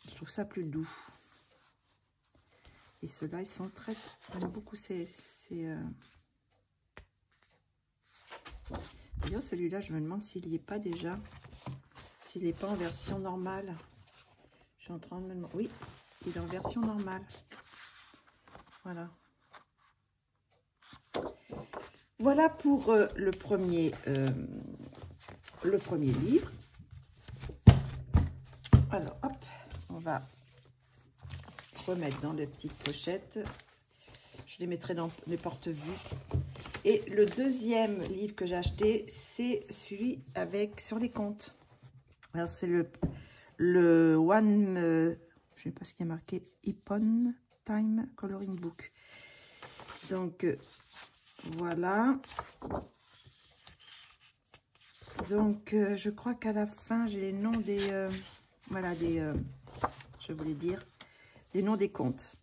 je trouve ça plus doux. Et ceux-là, ils sont très... J'aime beaucoup D'ailleurs, celui-là, je me demande s'il n'y est pas déjà. S'il n'est pas en version normale. Je suis en train de me demander... Oui, il est en version normale. Voilà. Voilà pour le premier livre. Alors, hop, on va remettre dans les petites pochettes. Je les mettrai dans les porte-vues. Et le deuxième livre que j'ai acheté, c'est celui sur les contes. Alors, c'est le One, je ne sais pas ce qui est marqué, Ippon Time Coloring Book. Donc, voilà. Donc, je crois qu'à la fin, j'ai les noms des... voilà, je voulais dire, les noms des contes.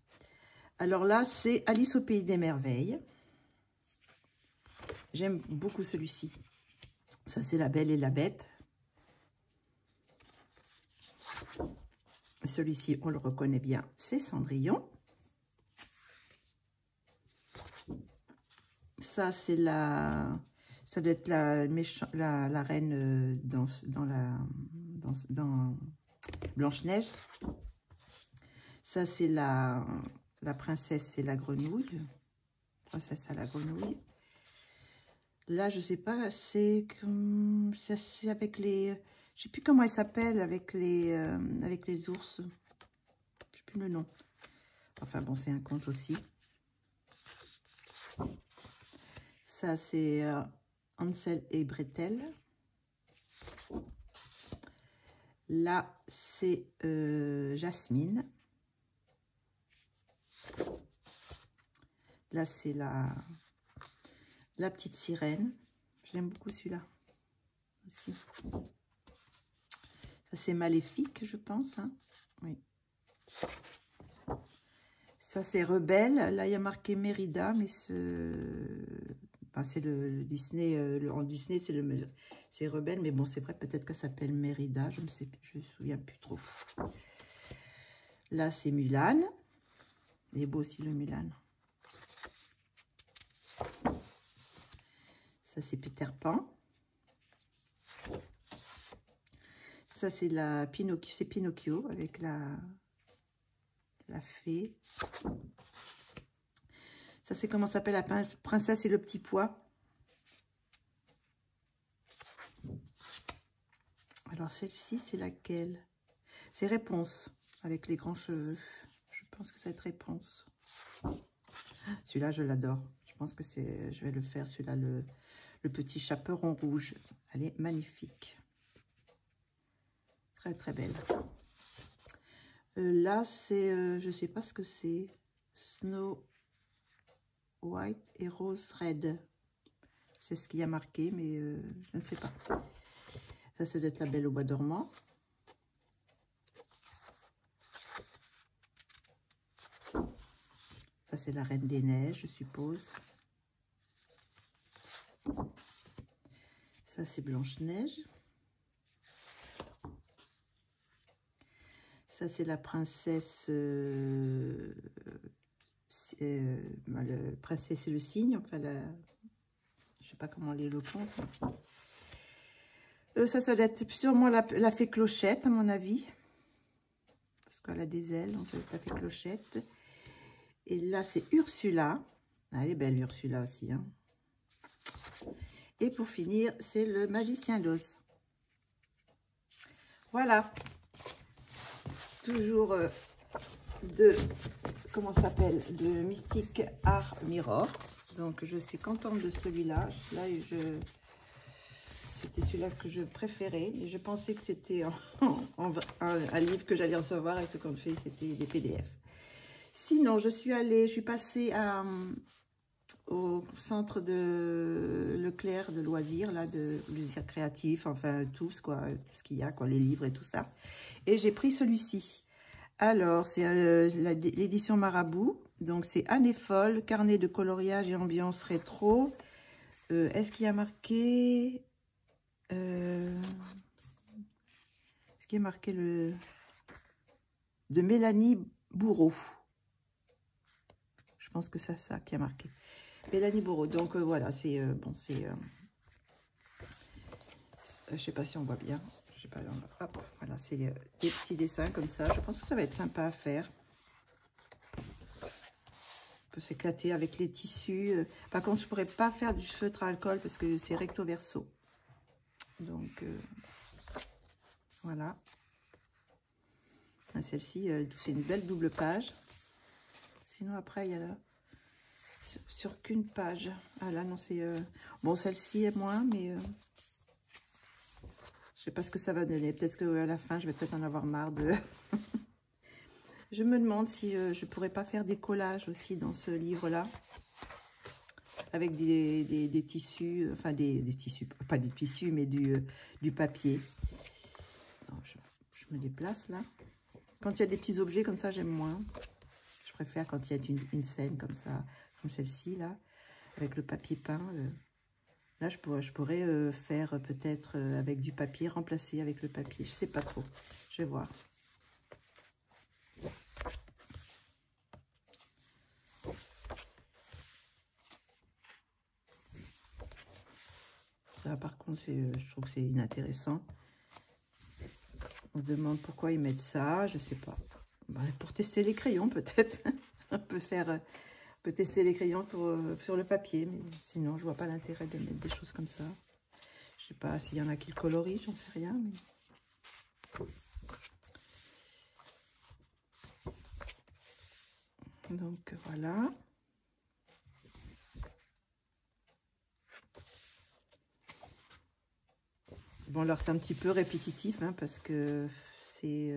Alors là, c'est Alice au Pays des Merveilles. J'aime beaucoup celui-ci. Ça, c'est La Belle et la Bête. Celui-ci, on le reconnaît bien, c'est Cendrillon. Ça, c'est ça doit être la reine dans Blanche-Neige. Ça, c'est la princesse, c'est la grenouille. Princesse à la grenouille. Là, je sais pas, c'est avec les... Je sais plus comment elle s'appelle avec les ours. Je sais plus le nom. Enfin bon, c'est un conte aussi. Ça, c'est Hansel et Gretel. Là, c'est Jasmine. Là, c'est la petite sirène. J'aime beaucoup celui-là aussi. Ça, c'est Maléfique, je pense. Hein. Oui. Ça, c'est Rebelle. Là, il y a marqué Mérida, mais c'est le Disney. En Disney, c'est Rebelle, mais bon, c'est vrai, peut-être qu'elle s'appelle Mérida. Je ne sais plus, je me souviens plus trop. Là, c'est Mulan. Il est beau aussi, le Mulan. Ça, c'est Peter Pan. Ça, c'est Pinocchio avec la fée. Ça, c'est comment s'appelle la princesse et le petit pois. Alors, celle-ci, c'est laquelle? C'est Réponse, avec les grands cheveux. Je pense que ça va être Réponse. Celui-là, je l'adore. Je pense que je vais le faire, celui-là, le petit chaperon rouge. Elle est magnifique. Très, très belle. Là, c'est, je ne sais pas ce que c'est. Snow White et Rose Red. C'est ce qu'il y a marqué, mais je ne sais pas. Ça doit être la Belle au bois dormant. Ça, c'est la Reine des Neiges, je suppose. Ça, c'est Blanche-Neige. Ça, c'est la princesse... princesse et le cygne. Enfin, je ne sais pas comment les le compte. Ça doit être sûrement la fée Clochette, à mon avis. Parce qu'elle a des ailes, donc ça doit être la fée Clochette. Et là, c'est Ursula. Ah, elle est belle, Ursula aussi. Hein. Et pour finir, c'est le Magicien d'Oz. Voilà. Toujours comment ça s'appelle, de Mystic Art Mirror. Donc, je suis contente de celui-là. C'était celui-là que je préférais. Et je pensais que c'était un livre que j'allais recevoir. Et ce qu'on fait, c'était des PDF. Sinon, je suis passée au centre de Leclerc de loisirs, là, de loisirs créatifs, enfin, tout ce qu'il y a, quoi, les livres et tout ça. Et j'ai pris celui-ci. Alors, c'est l'édition Marabout. Donc, c'est Année folle, carnet de coloriage et ambiance rétro. Est-ce qu'il y a marqué... est-ce qu'il y a marqué de Mélanie Bourreau? Je pense que c'est ça qui a marqué. Mélanie Bourreau. Donc, voilà, c'est... bon, c'est... je sais pas si on voit bien. Je sais pas, hop, voilà, c'est des petits dessins comme ça. Je pense que ça va être sympa à faire. On peut s'éclater avec les tissus. Par contre, je pourrais pas faire du feutre à alcool parce que c'est recto verso. Donc, voilà. Celle-ci, c'est une belle double page. Sinon, après, il y a là, sur qu'une page. Ah là, non, c'est... bon, celle-ci est moins, mais... je sais pas ce que ça va donner. Peut-être qu'à la fin, je vais peut-être en avoir marre de... Je me demande si je pourrais pas faire des collages aussi dans ce livre-là. Avec des tissus, enfin des tissus, pas des tissus, mais du papier. Alors, je me déplace là. Quand il y a des petits objets comme ça, j'aime moins. Je préfère quand il y a une scène comme ça, comme celle-ci là, avec le papier peint. Là, je pourrais faire peut-être avec du papier, remplacer avec le papier. Je sais pas trop. Je vais voir. Ça, par contre, je trouve que c'est inintéressant. On se demande pourquoi ils mettent ça, je sais pas. Bah, pour tester les crayons, peut-être. On peut tester les crayons sur le papier, mais sinon, je vois pas l'intérêt de mettre des choses comme ça. Je sais pas s'il y en a qui le colorient, j'en sais rien. Mais... donc, voilà. Bon, alors c'est un petit peu répétitif, hein, parce que c'est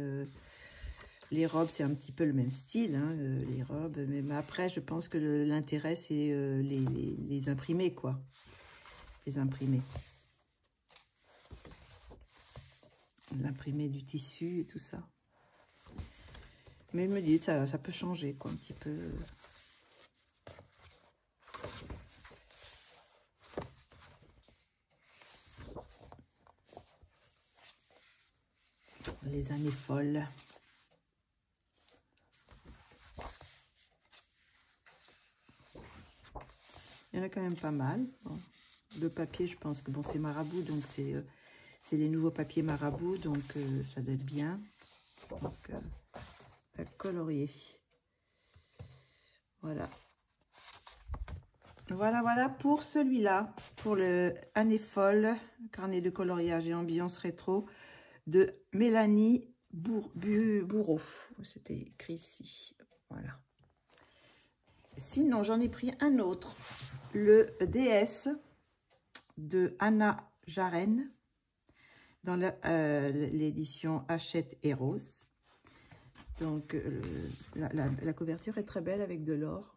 les robes, c'est un petit peu le même style, hein, les robes. Mais après, je pense que l'intérêt, c'est les imprimés, quoi. Les imprimés. L'imprimé du tissu et tout ça. Mais je me dis, ça peut changer, quoi, un petit peu. Les années folles. Il y en a quand même pas mal. Bon, le papier, je pense que bon, c'est Marabout, donc c'est les nouveaux papiers Marabout, donc ça doit être bien. Donc, à colorier. Voilà. Voilà pour celui-là, pour le Année folle, carnet de coloriage et ambiance rétro de Mélanie Bourreau. C'était écrit ici. Voilà. Sinon, j'en ai pris un autre, le DS de Anna Jaren, dans l'édition Hachette et Rose. Donc, la couverture est très belle avec de l'or.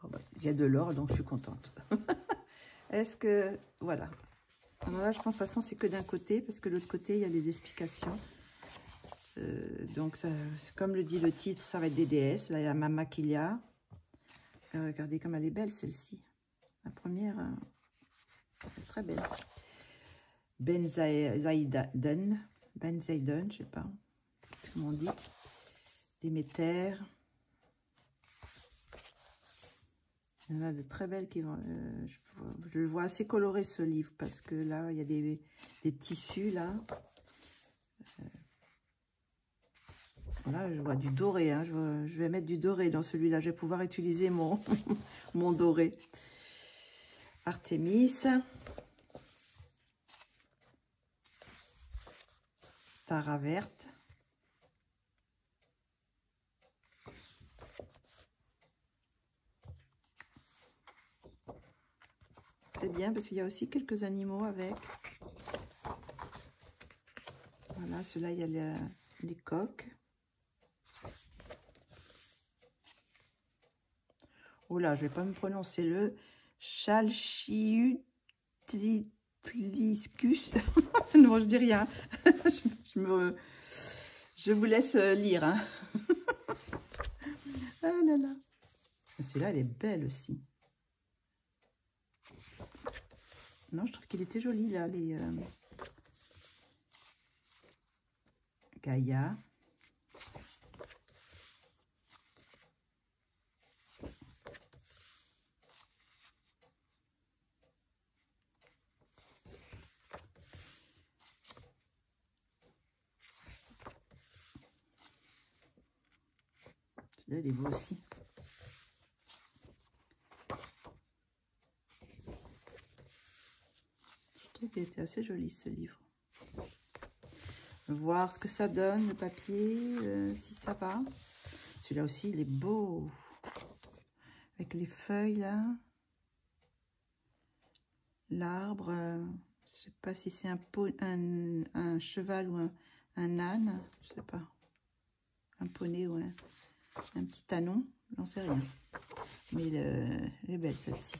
Oh bah, il y a de l'or, donc je suis contente. Est-ce que... Voilà. Alors là, je pense, de toute façon, c'est que d'un côté, parce que de l'autre côté, il y a des explications. Donc, ça, comme le dit le titre, ça va être des DS. Là, il y a Mama Kilia. Regardez comme elle est belle, celle-ci. La première, elle est très belle. Ben Zayden, je sais pas comment on dit. Déméter. Il y en a de très belles qui vont... je le vois assez coloré, ce livre, parce que là, il y a des tissus, là. Voilà, je vois du doré. Hein. Je vais mettre du doré dans celui-là. Je vais pouvoir utiliser mon, mon doré. Artémis. Tara verte. C'est bien parce qu'il y a aussi quelques animaux avec. Voilà, celui-là, il y a les coques. Oh là, je vais pas me prononcer le Chalchiutliscus. Non, je dis rien. je vous laisse lire. Hein. Ah là là. Celui-là, elle est belle aussi. Non, je trouve qu'il était joli, là, les Gaïa. Celui-là, il est beau aussi. Je trouve qu'il était assez joli, ce livre. Voir ce que ça donne, le papier, si ça va. Celui-là aussi, il est beau. Avec les feuilles, là. L'arbre. Je sais pas si c'est un cheval ou un âne. Je sais pas. Un poney ou un petit ânon. J'en sais rien. Mais elle est belle, celle-ci.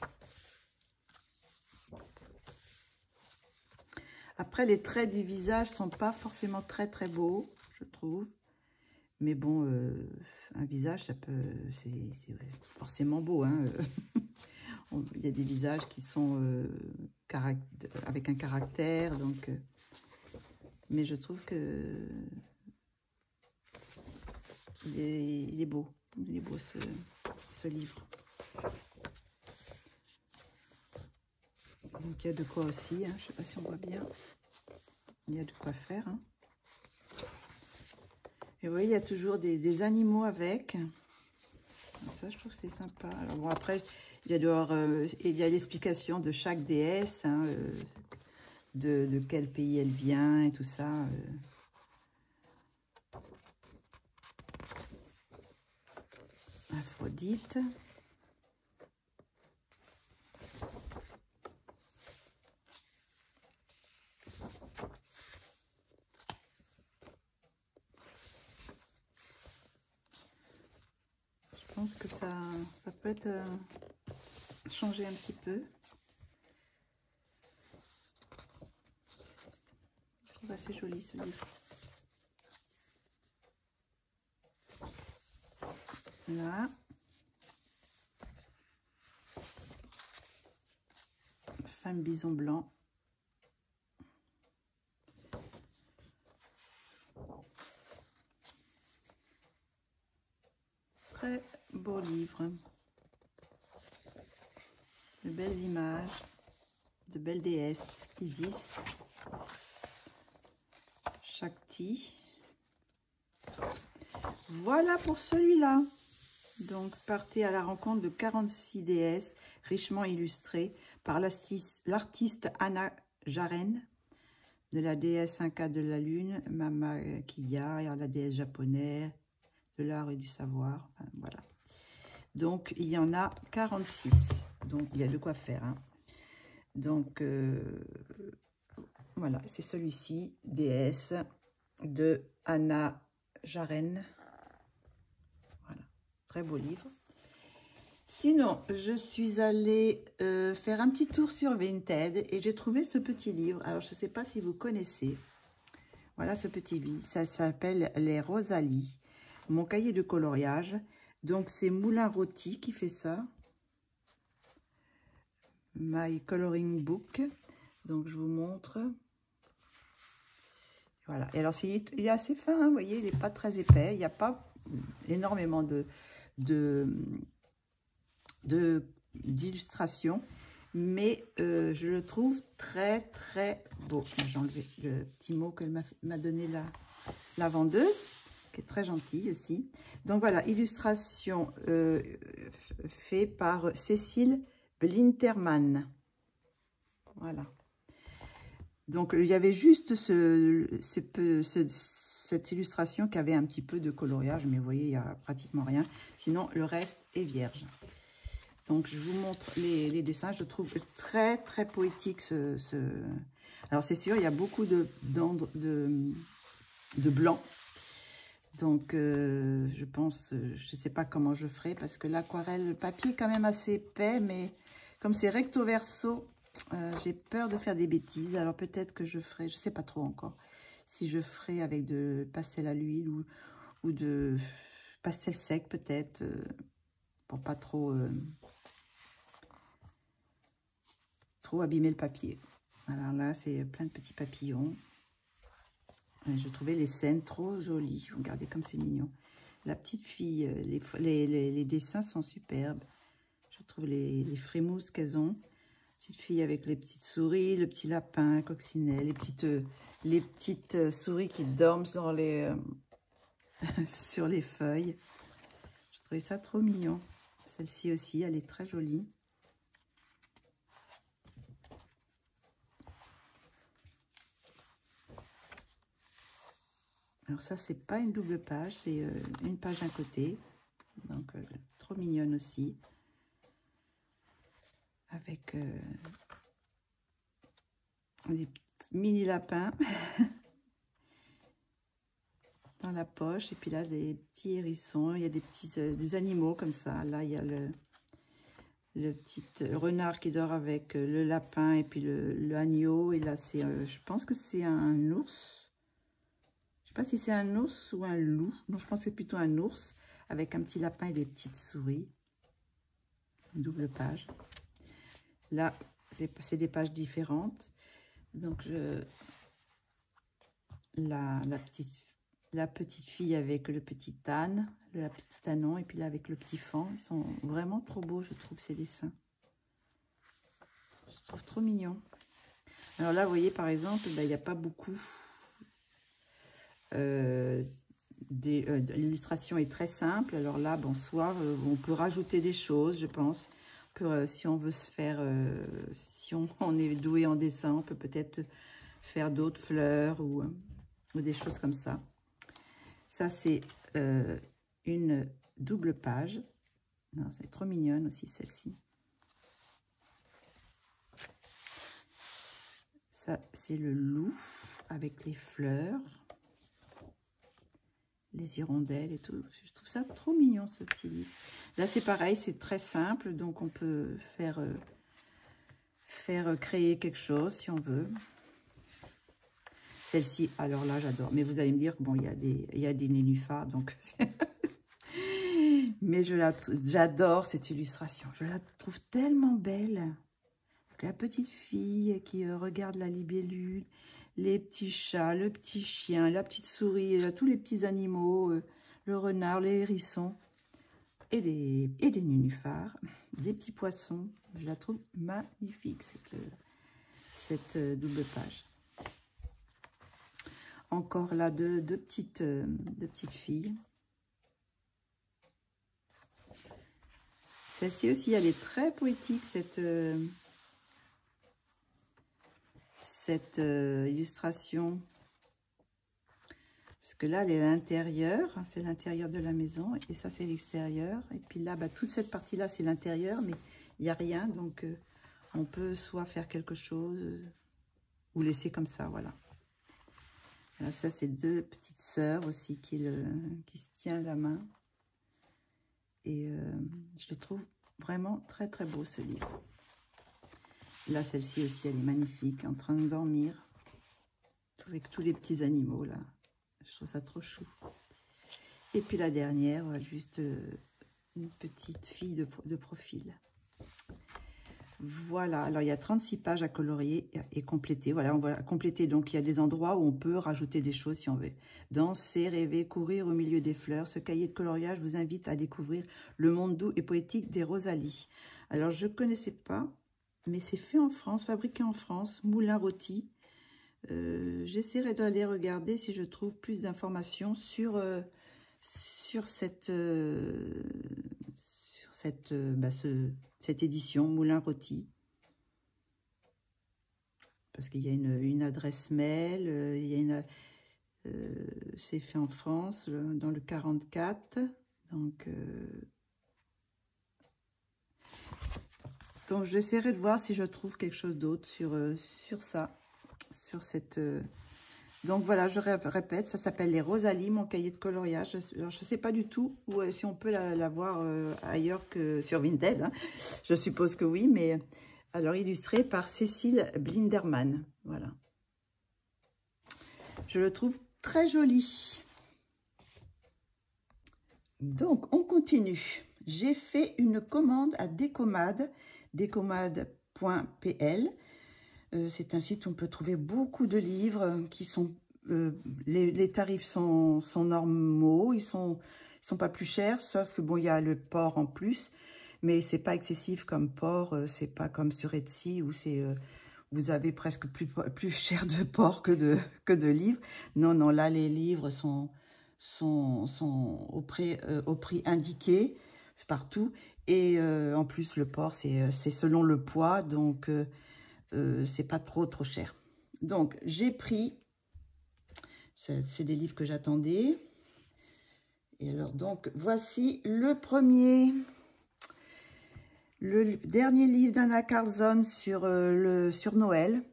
Après, les traits du visage sont pas forcément très très beaux, je trouve. Mais bon, un visage, ça peut, c'est forcément beau. Hein. Il y a des visages qui sont avec un caractère, donc. Mais je trouve que il est beau ce livre. Donc il y a de quoi aussi, hein. Je ne sais pas si on voit bien. Il y a de quoi faire. Hein. Et vous voyez, il y a toujours des animaux avec. Donc ça, je trouve que c'est sympa. Alors bon, après, il y a l'explication de chaque déesse, hein, de quel pays elle vient et tout ça. Aphrodite. pense que ça peut être changer un petit peu. Je trouve assez joli ce livre. Là. Femme bison blanc. Très beau livre. De belles images, de belles déesses. Isis, Shakti. Voilà pour celui-là. Donc, partez à la rencontre de 46 déesses richement illustrées par l'artiste Anna Jaren, de la déesse Inca de la Lune, Mama Kiya, la déesse japonaise, de l'art et du savoir. Enfin, voilà. Donc, il y en a 46. Donc, il y a de quoi faire. Hein. Donc, voilà, c'est celui-ci, déesse de Anna Jaren. Voilà, très beau livre. Sinon, je suis allée faire un petit tour sur Vinted et j'ai trouvé ce petit livre. Alors, je ne sais pas si vous connaissez. Voilà ce petit livre. Ça s'appelle Les Rosalies, mon cahier de coloriage. Donc, c'est Moulin Rôti qui fait ça. My Coloring Book. Donc, je vous montre. Voilà. Et alors, il est assez fin, hein, vous voyez, il n'est pas très épais. Il n'y a pas énormément d'illustrations, mais je le trouve très, très beau. J'ai enlevé le petit mot que m'a donné la vendeuse, qui est très gentille aussi. Donc, voilà, illustration faite par Cécile Blinterman. Voilà. Donc, il y avait juste cette illustration qui avait un petit peu de coloriage, mais vous voyez, il n'y a pratiquement rien. Sinon, le reste est vierge. Donc, je vous montre les dessins. Je trouve très, très poétique Alors, c'est sûr, il y a beaucoup de blanc. Donc, je pense, je ne sais pas comment je ferai, parce que l'aquarelle, le papier est quand même assez épais, mais comme c'est recto verso, j'ai peur de faire des bêtises. Alors, peut-être que je ferai, je ne sais pas trop encore, si je ferai avec de pastel à l'huile ou de pastel sec, peut-être, pour pas trop abîmer le papier. Alors là, c'est plein de petits papillons. Je trouvais les scènes trop jolies. Regardez comme c'est mignon. La petite fille, les dessins sont superbes. Je trouve les frémousses qu'elles ont. Petite fille avec les petites souris, le petit lapin, coccinelle, les petites souris qui dorment sur sur les feuilles. Je trouvais ça trop mignon. Celle-ci aussi, elle est très jolie. Alors ça, c'est pas une double page, c'est une page d'un côté. Donc, trop mignonne aussi. Avec des mini lapins dans la poche. Et puis là, des petits hérissons. Il y a des petits des animaux comme ça. Là, il y a le petit renard qui dort avec le lapin et puis le agneau. Et là, c'est, je pense que c'est un ours. Je sais pas si c'est un ours ou un loup. Non, je pense que c'est plutôt un ours avec un petit lapin et des petites souris. Une double page. Là, c'est des pages différentes. Donc, la petite fille avec le petit âne, la petite ânon, et puis là avec le petit faon. Ils sont vraiment trop beaux, je trouve, ces dessins. Je trouve trop mignon. Alors là, vous voyez, par exemple, il n'y a pas beaucoup. L'illustration est très simple. Alors là, bon, soit on peut rajouter des choses, je pense. Si on veut se faire, si on est doué en dessin, on peut peut-être faire d'autres fleurs ou des choses comme ça. Ça, c'est une double page. C'est trop mignonne aussi, celle-ci. Ça, c'est le loup avec les fleurs les hirondelles et tout. Je trouve ça trop mignon, ce petit livre. Là, c'est pareil, c'est très simple, donc on peut faire créer quelque chose si on veut. Celle-ci, alors là, j'adore. Mais vous allez me dire que bon, il y a des nénuphars, donc... Mais j'adore cette illustration. Je la trouve tellement belle. La petite fille qui regarde la libellule, les petits chats, le petit chien, la petite souris, tous les petits animaux, le renard, les hérissons, et des nénuphars, des petits poissons. Je la trouve magnifique, cette double page. Encore là, deux petites filles. Celle-ci aussi, elle est très poétique, cette illustration. Parce que là, elle est à l'intérieur, c'est l'intérieur de la maison, et ça, c'est l'extérieur. Et puis là, bah, toute cette partie-là, c'est l'intérieur, mais il n'y a rien, donc on peut soit faire quelque chose, ou laisser comme ça, voilà. Là, ça, c'est deux petites sœurs aussi qui se tiennent la main. Et je le trouve vraiment très, très beau, ce livre. Là, celle-ci aussi, elle est magnifique, en train de dormir, avec tous les petits animaux, là. Je trouve ça trop chou. Et puis la dernière, juste une petite fille de profil. Voilà, alors il y a 36 pages à colorier et compléter. Voilà, on va compléter. Donc il y a des endroits où on peut rajouter des choses si on veut. Danser, rêver, courir au milieu des fleurs. Ce cahier de coloriage vous invite à découvrir le monde doux et poétique des Rosalie. Alors je ne connaissais pas, mais c'est fait en France, fabriqué en France, moulin rôti. J'essaierai d'aller regarder si je trouve plus d'informations sur cette édition moulin rôti, parce qu'il y a une adresse mail, c'est fait en France dans le 44, donc j'essaierai de voir si je trouve quelque chose d'autre sur ça, sur cette donc voilà, je répète, ça s'appelle les Rosalie, mon cahier de coloriage. Je ne sais pas du tout si on peut la voir ailleurs que sur Vinted, hein. Je suppose que oui, mais alors illustré par Cécile Blinderman. Voilà. Je le trouve très joli. Donc, on continue. J'ai fait une commande à Décommade, décommade.pl. C'est un site où on peut trouver beaucoup de livres qui sont... les tarifs sont normaux, ils sont pas plus chers, sauf que bon, il y a le port en plus, mais c'est pas excessif comme port, c'est pas comme sur Etsy où c'est vous avez presque plus cher de port que de livres. Non, non, là les livres sont au prix indiqué partout, et en plus le port c'est selon le poids, donc c'est pas trop cher. Donc j'ai pris, c'est des livres que j'attendais, et alors donc voici le premier, le dernier livre d'Anna Carlzon sur Noël.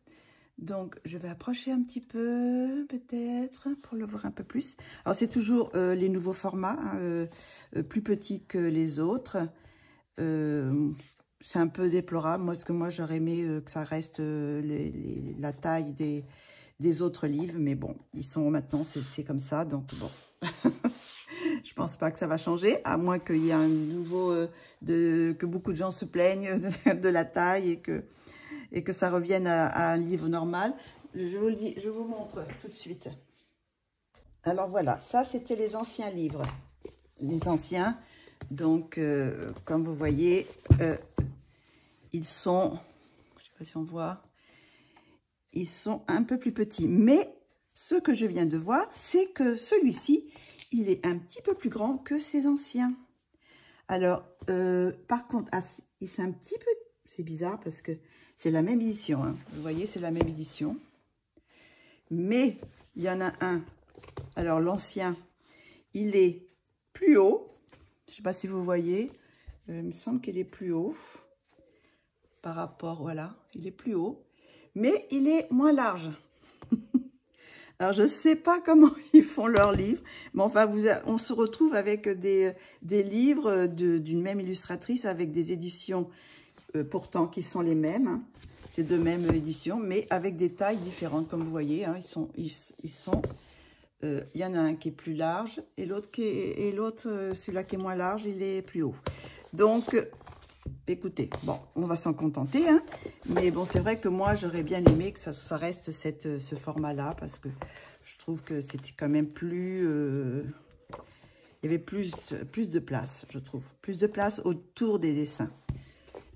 Donc je vais approcher un petit peu peut-être pour le voir un peu plus. Alors c'est toujours les nouveaux formats, hein, plus petits que les autres. C'est un peu déplorable, parce que moi j'aurais aimé que ça reste la taille des autres livres, mais bon, ils sont maintenant, c'est comme ça, donc bon. Je pense pas que ça va changer, à moins qu'il y ait un nouveau, que beaucoup de gens se plaignent de la taille et que ça revienne à un livre normal. Je vous montre tout de suite. Alors voilà, ça c'était les anciens livres. Les anciens, donc comme vous voyez, ils sont, je ne sais pas si on voit, ils sont un peu plus petits. Mais ce que je viens de voir, c'est que celui-ci, il est un petit peu plus grand que ces anciens. Alors, par contre, c'est un petit peu, c'est bizarre parce que c'est la même édition, hein. Vous voyez, c'est la même édition. Mais il y en a un, alors l'ancien, il est plus haut. Je ne sais pas si vous voyez, il me semble qu'il est plus haut. Par rapport, voilà, il est plus haut, mais il est moins large. Alors, je ne sais pas comment ils font leurs livres, mais enfin, on se retrouve avec des livres d'une même illustratrice avec des éditions pourtant qui sont les mêmes. Hein. C'est de même édition, mais avec des tailles différentes, comme vous voyez. Hein, il y en a un qui est plus large et l'autre, celui-là qui est moins large, il est plus haut. Donc, écoutez, bon, on va s'en contenter, hein, mais bon, c'est vrai que moi, j'aurais bien aimé que ça reste ce format-là, parce que je trouve que c'était quand même plus... il y avait plus de place, je trouve. Plus de place autour des dessins.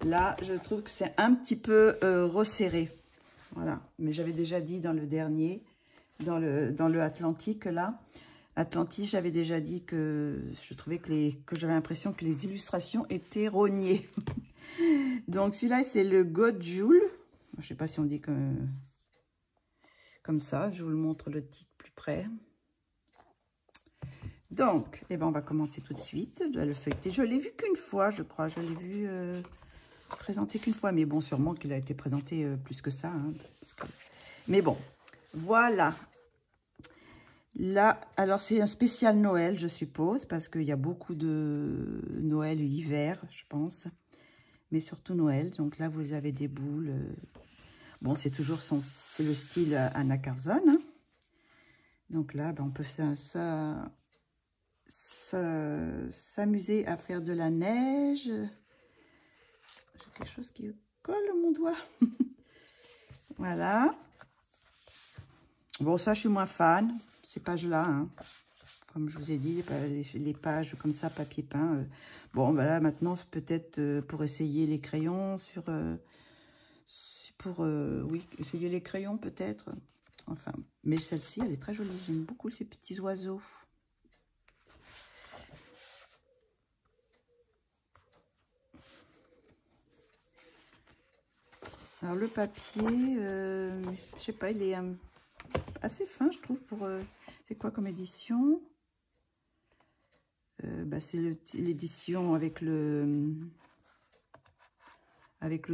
Là, je trouve que c'est un petit peu resserré. Voilà, mais j'avais déjà dit dans le dernier, dans le Atlantique, là, Atlantis, j'avais déjà dit que je trouvais que j'avais l'impression que les illustrations étaient rognées. Donc, celui-là, c'est le Godjoul. Je ne sais pas si on dit comme ça. Je vous le montre le titre plus près. Donc, eh ben, on va commencer tout de suite. Je dois le feuilleter. Je l'ai vu qu'une fois, je crois. Je l'ai vu présenté qu'une fois. Mais bon, sûrement qu'il a été présenté plus que ça. Hein, mais bon, voilà. Là, alors c'est un spécial Noël, je suppose, parce qu'il y a beaucoup de Noël et hiver, je pense. Mais surtout Noël. Donc là, vous avez des boules. Bon, c'est toujours c'est le style Anna Carzon. Hein. Donc là, ben, on peut s'amuser à faire de la neige. J'ai quelque chose qui colle à mon doigt. Voilà. Bon, ça, je suis moins fan. Ces pages-là, hein. Comme je vous ai dit, les pages comme ça, papier peint. Bon, voilà, maintenant, c'est peut-être pour essayer les crayons oui, essayer les crayons peut-être. Enfin, mais celle-ci, elle est très jolie. J'aime beaucoup ces petits oiseaux. Alors, le papier, je sais pas, il est assez fin, je trouve, pour... c'est quoi comme édition? Bah, c'est l'édition avec le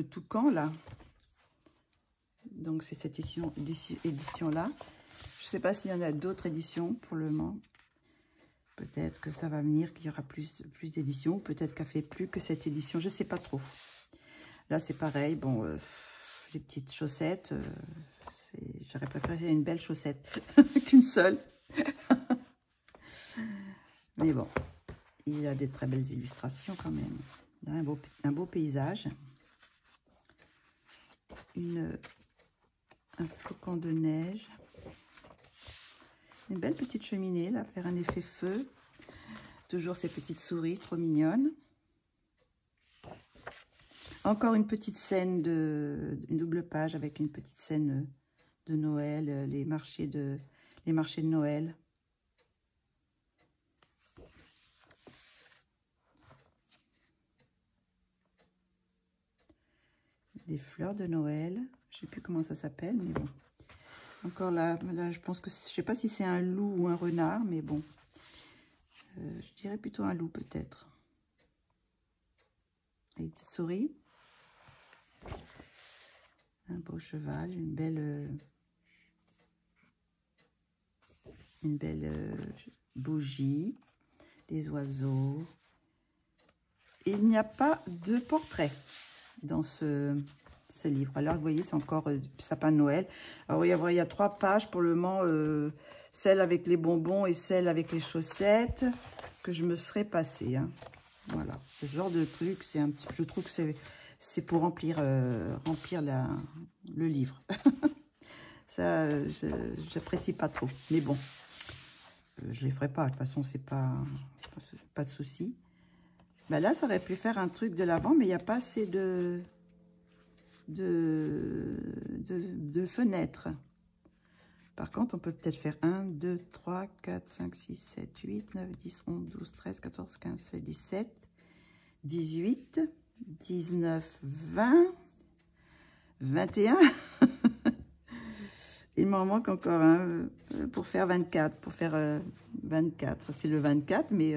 toucan, là. Donc, c'est cette édition-là. Je ne sais pas s'il y en a d'autres éditions pour le moment. Peut-être que ça va venir, qu'il y aura plus d'éditions. Peut-être qu'elle fait plus que cette édition. Je ne sais pas trop. Là, c'est pareil. Bon, les petites chaussettes, j'aurais préféré une belle chaussette qu'une seule. Mais bon, il a des très belles illustrations quand même. Un beau paysage. Un flocon de neige. Une belle petite cheminée, là, faire un effet feu. Toujours ces petites souris, trop mignonnes. Encore une petite scène une double page avec une petite scène de Noël, les marchés de Noël. Des fleurs de Noël. Je ne sais plus comment ça s'appelle, mais bon. Encore là, je pense que, je ne sais pas si c'est un loup ou un renard, mais bon. Je dirais plutôt un loup, peut-être. Et une petite souris. Un beau cheval, une belle bougie. Des oiseaux. Et il n'y a pas de portrait dans ce livre. Alors, vous voyez, c'est encore sapin de Noël. Alors, il y a 3 pages pour le moment, celle avec les bonbons et celle avec les chaussettes que je me serais passée. Hein. Voilà, ce genre de truc, je trouve que c'est pour remplir le livre. Ça, j'apprécie pas trop. Mais bon, je les ferai pas. De toute façon, c'est pas de souci. Ben là, ça aurait pu faire un truc de l'avant, mais il n'y a pas assez de fenêtres. Par contre, on peut peut-être faire 1, 2, 3, 4, 5, 6, 7, 8, 9, 10, 11, 12, 13, 14, 15, 16, 17, 18, 19, 20, 21. Il m'en manque encore un pour faire 24. Pour faire 24, c'est le 24, mais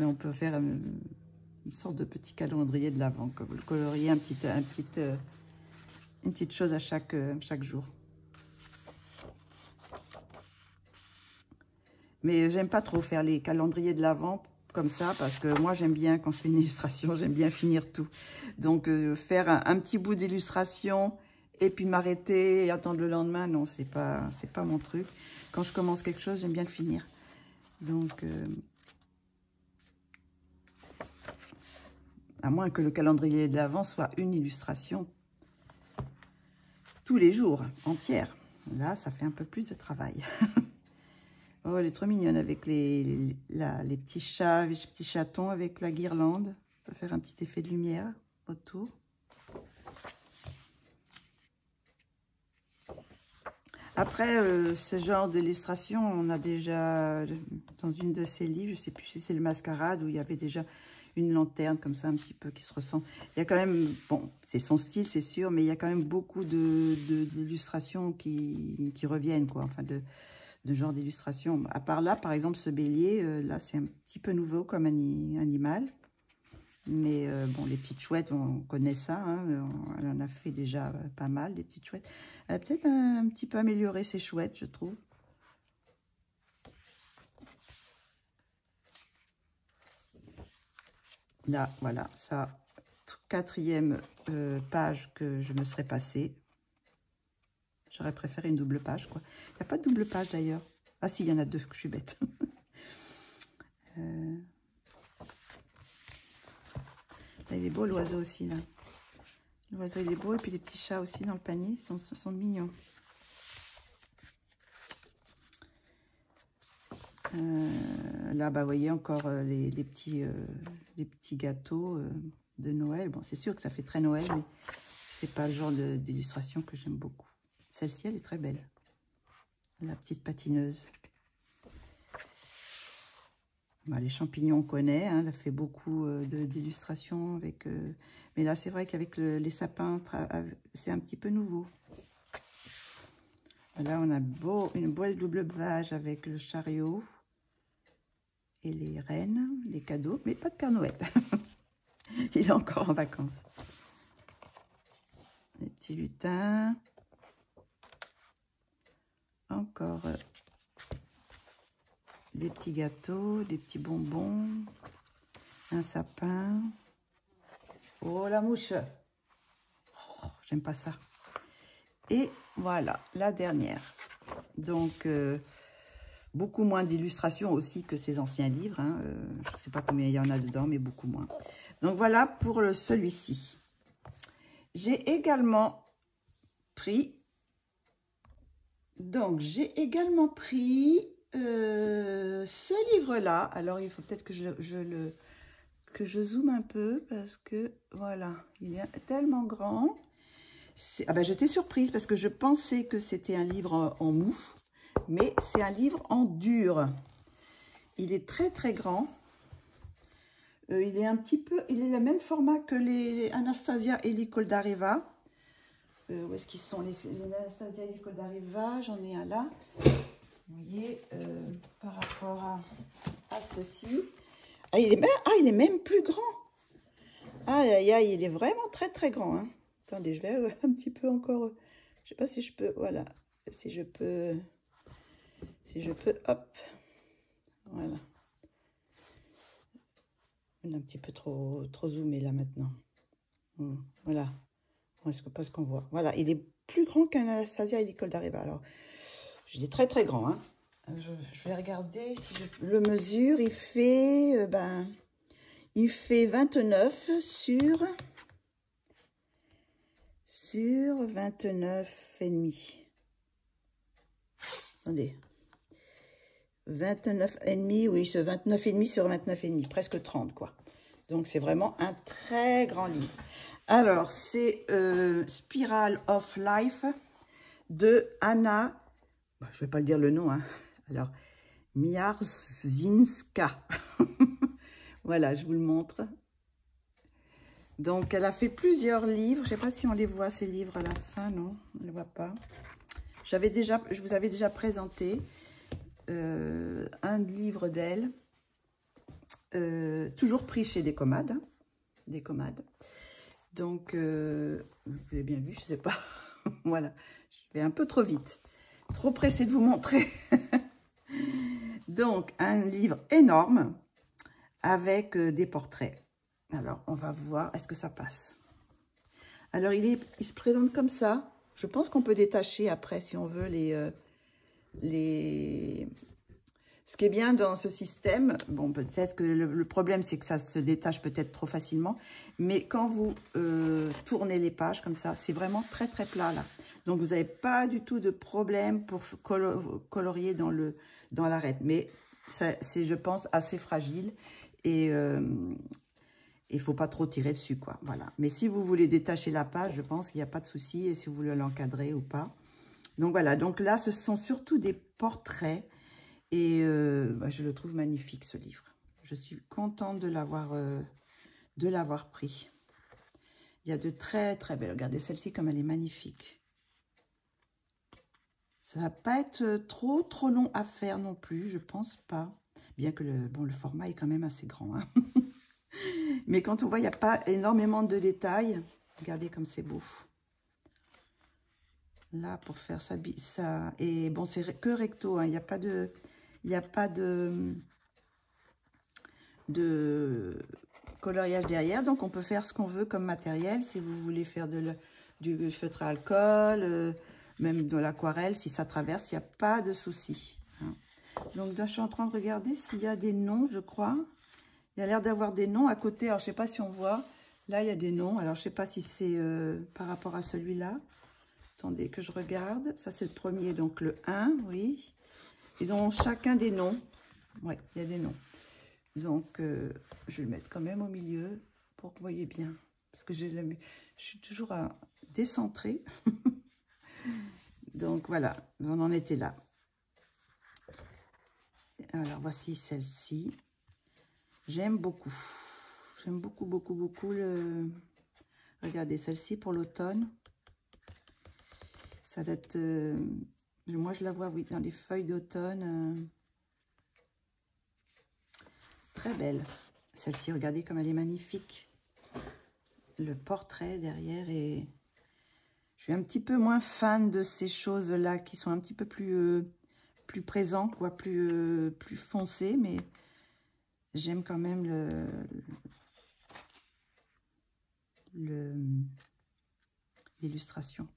on peut faire une sorte de petit calendrier de l'Avent, colorier une petite chose à chaque jour. Mais j'aime pas trop faire les calendriers de l'Avent comme ça, parce que moi, j'aime bien, quand je fais une illustration, j'aime bien finir tout. Donc, faire un petit bout d'illustration et puis m'arrêter et attendre le lendemain, non, c'est pas mon truc. Quand je commence quelque chose, j'aime bien le finir. Donc, à moins que le calendrier de l'Avent soit une illustration tous les jours, entière. Là, ça fait un peu plus de travail. Oh, elle est trop mignonne avec les petits chats, les petits chatons avec la guirlande. On peut faire un petit effet de lumière autour. Après, ce genre d'illustration, on a déjà, dans une de ses livres, je ne sais plus si c'est le Mascarade, où il y avait déjà une lanterne comme ça, un petit peu, qui se ressemble. Il y a quand même, bon, c'est son style, c'est sûr, mais il y a quand même beaucoup d'illustrations qui reviennent, quoi, enfin, de genre d'illustration. À part là, par exemple, ce bélier, là, c'est un petit peu nouveau comme animal. Mais bon, les petites chouettes, on connaît ça. Hein, elle en a fait déjà pas mal, des petites chouettes. Elle a peut-être un petit peu amélioré ses chouettes, je trouve. Là, voilà, ça, 4e page que je me serais passée. J'aurais préféré une double page, quoi. Il n'y a pas de double page, d'ailleurs. Ah, si, il y en a 2, que je suis bête. Il est beau, l'oiseau, aussi, là. L'oiseau, il est beau. Et puis, les petits chats aussi, dans le panier, sont mignons. Là, bah, vous voyez, encore les petits gâteaux de Noël. Bon, c'est sûr que ça fait très Noël, mais c'est pas le genre d'illustration que j'aime beaucoup. Celle-ci, elle est très belle. La petite patineuse. Bah, les champignons, on connaît. Hein, elle a fait beaucoup d'illustrations. Mais là, c'est vrai qu'avec les sapins, c'est un petit peu nouveau. Là, on a une belle double page avec le chariot et les reines, les cadeaux, mais pas de Père Noël. Il est encore en vacances. Les petits lutins. Encore des petits gâteaux, des petits bonbons, un sapin. Oh, la mouche! Oh, j'aime pas ça. Et voilà, la dernière. Donc, beaucoup moins d'illustrations aussi que ces anciens livres. Hein. Je ne sais pas combien il y en a dedans, mais beaucoup moins. Donc, voilà pour celui-ci. J'ai également pris... Donc, j'ai également pris ce livre-là. Alors, il faut peut-être que je zoome un peu parce que, voilà, il est tellement grand. Ah ben, j'étais surprise parce que je pensais que c'était un livre en mou, mais c'est un livre en dur. Il est très, très grand. Il est le même format que les Anastasia et les Koldariva. Où est-ce qu'ils sont les Anastasia et les Koldariva? J'en ai un là. Vous voyez, par rapport à ceci. Ah, il est même plus grand. Aïe, aïe, aïe, il est vraiment très, très grand. Hein. Attendez, je vais un petit peu encore. Je sais pas si je peux. Voilà. Si je peux, hop. Voilà. On est un petit peu trop zoomé là maintenant. Voilà. Pas ce qu'on voit. Voilà, il est plus grand qu'un Anastasia et l'école d'Arriva. Alors, il est très très grand. Hein. Je vais regarder si je le mesure. Il fait, il fait 29 sur 29,5. Attendez. 29,5, oui, ce 29,5 sur 29,5, presque 30, quoi. Donc, c'est vraiment un très grand livre. Alors, c'est Spiral of Life de Anna, je ne vais pas le dire le nom, hein. Alors, Miarzinska. Voilà, je vous le montre. Donc, elle a fait plusieurs livres. Je ne sais pas si on les voit, ces livres, à la fin, non, on ne les voit pas. Je vous avais déjà présenté un livre d'elle, toujours pris chez Décommade. Hein, Décommade. Donc, vous l'avez bien vu, je ne sais pas. Voilà, je vais un peu trop vite. Trop pressée de vous montrer. Donc, un livre énorme avec des portraits. Alors, on va voir, est-ce que ça passe? Alors, il se présente comme ça. Je pense qu'on peut détacher après, si on veut, Ce qui est bien dans ce système, bon, peut-être que le problème, c'est que ça se détache peut-être trop facilement, mais quand vous tournez les pages comme ça, c'est vraiment très, très plat, là. Donc, vous n'avez pas du tout de problème pour colorier dans l'arête, mais c'est, je pense, assez fragile et il ne faut pas trop tirer dessus, quoi. Voilà. Mais si vous voulez détacher la page, je pense qu'il n'y a pas de souci, et si vous voulez l'encadrer ou pas. Donc, voilà. Donc là, ce sont surtout des portraits. Et je le trouve magnifique, ce livre. Je suis contente de l'avoir pris. Il y a de très, très belles. Regardez celle-ci comme elle est magnifique. Ça ne va pas être trop long à faire non plus, je pense pas. Bien que le format est quand même assez grand. Hein. Mais quand on voit, il n'y a pas énormément de détails. Regardez comme c'est beau. Là, pour faire ça. Et bon, c'est que recto. Hein. Il n'y a pas de... Il n'y a pas de coloriage derrière, donc on peut faire ce qu'on veut comme matériel. Si vous voulez faire du feutre à alcool, même de l'aquarelle, si ça traverse, il n'y a pas de souci. Hein. Donc, je suis en train de regarder s'il y a des noms, je crois. Il y a l'air d'avoir des noms à côté. Alors, je ne sais pas si on voit. Là, il y a des noms. Alors, je ne sais pas si c'est par rapport à celui-là. Attendez que je regarde. Ça, c'est le premier, donc le 1, oui. Ils ont chacun des noms. Oui, il y a des noms. Donc, je vais le mettre quand même au milieu pour que vous voyez bien. Parce que je suis toujours à décentrer. Donc, voilà, on en était là. Alors, voici celle-ci. J'aime beaucoup. J'aime beaucoup, beaucoup, beaucoup le... Regardez, celle-ci pour l'automne. Ça doit être... moi, je la vois, oui, dans les feuilles d'automne. Très belle. Celle-ci, regardez comme elle est magnifique. Le portrait derrière est... Je suis un petit peu moins fan de ces choses-là qui sont un petit peu plus présents, quoi, plus foncées, mais j'aime quand même l'illustration.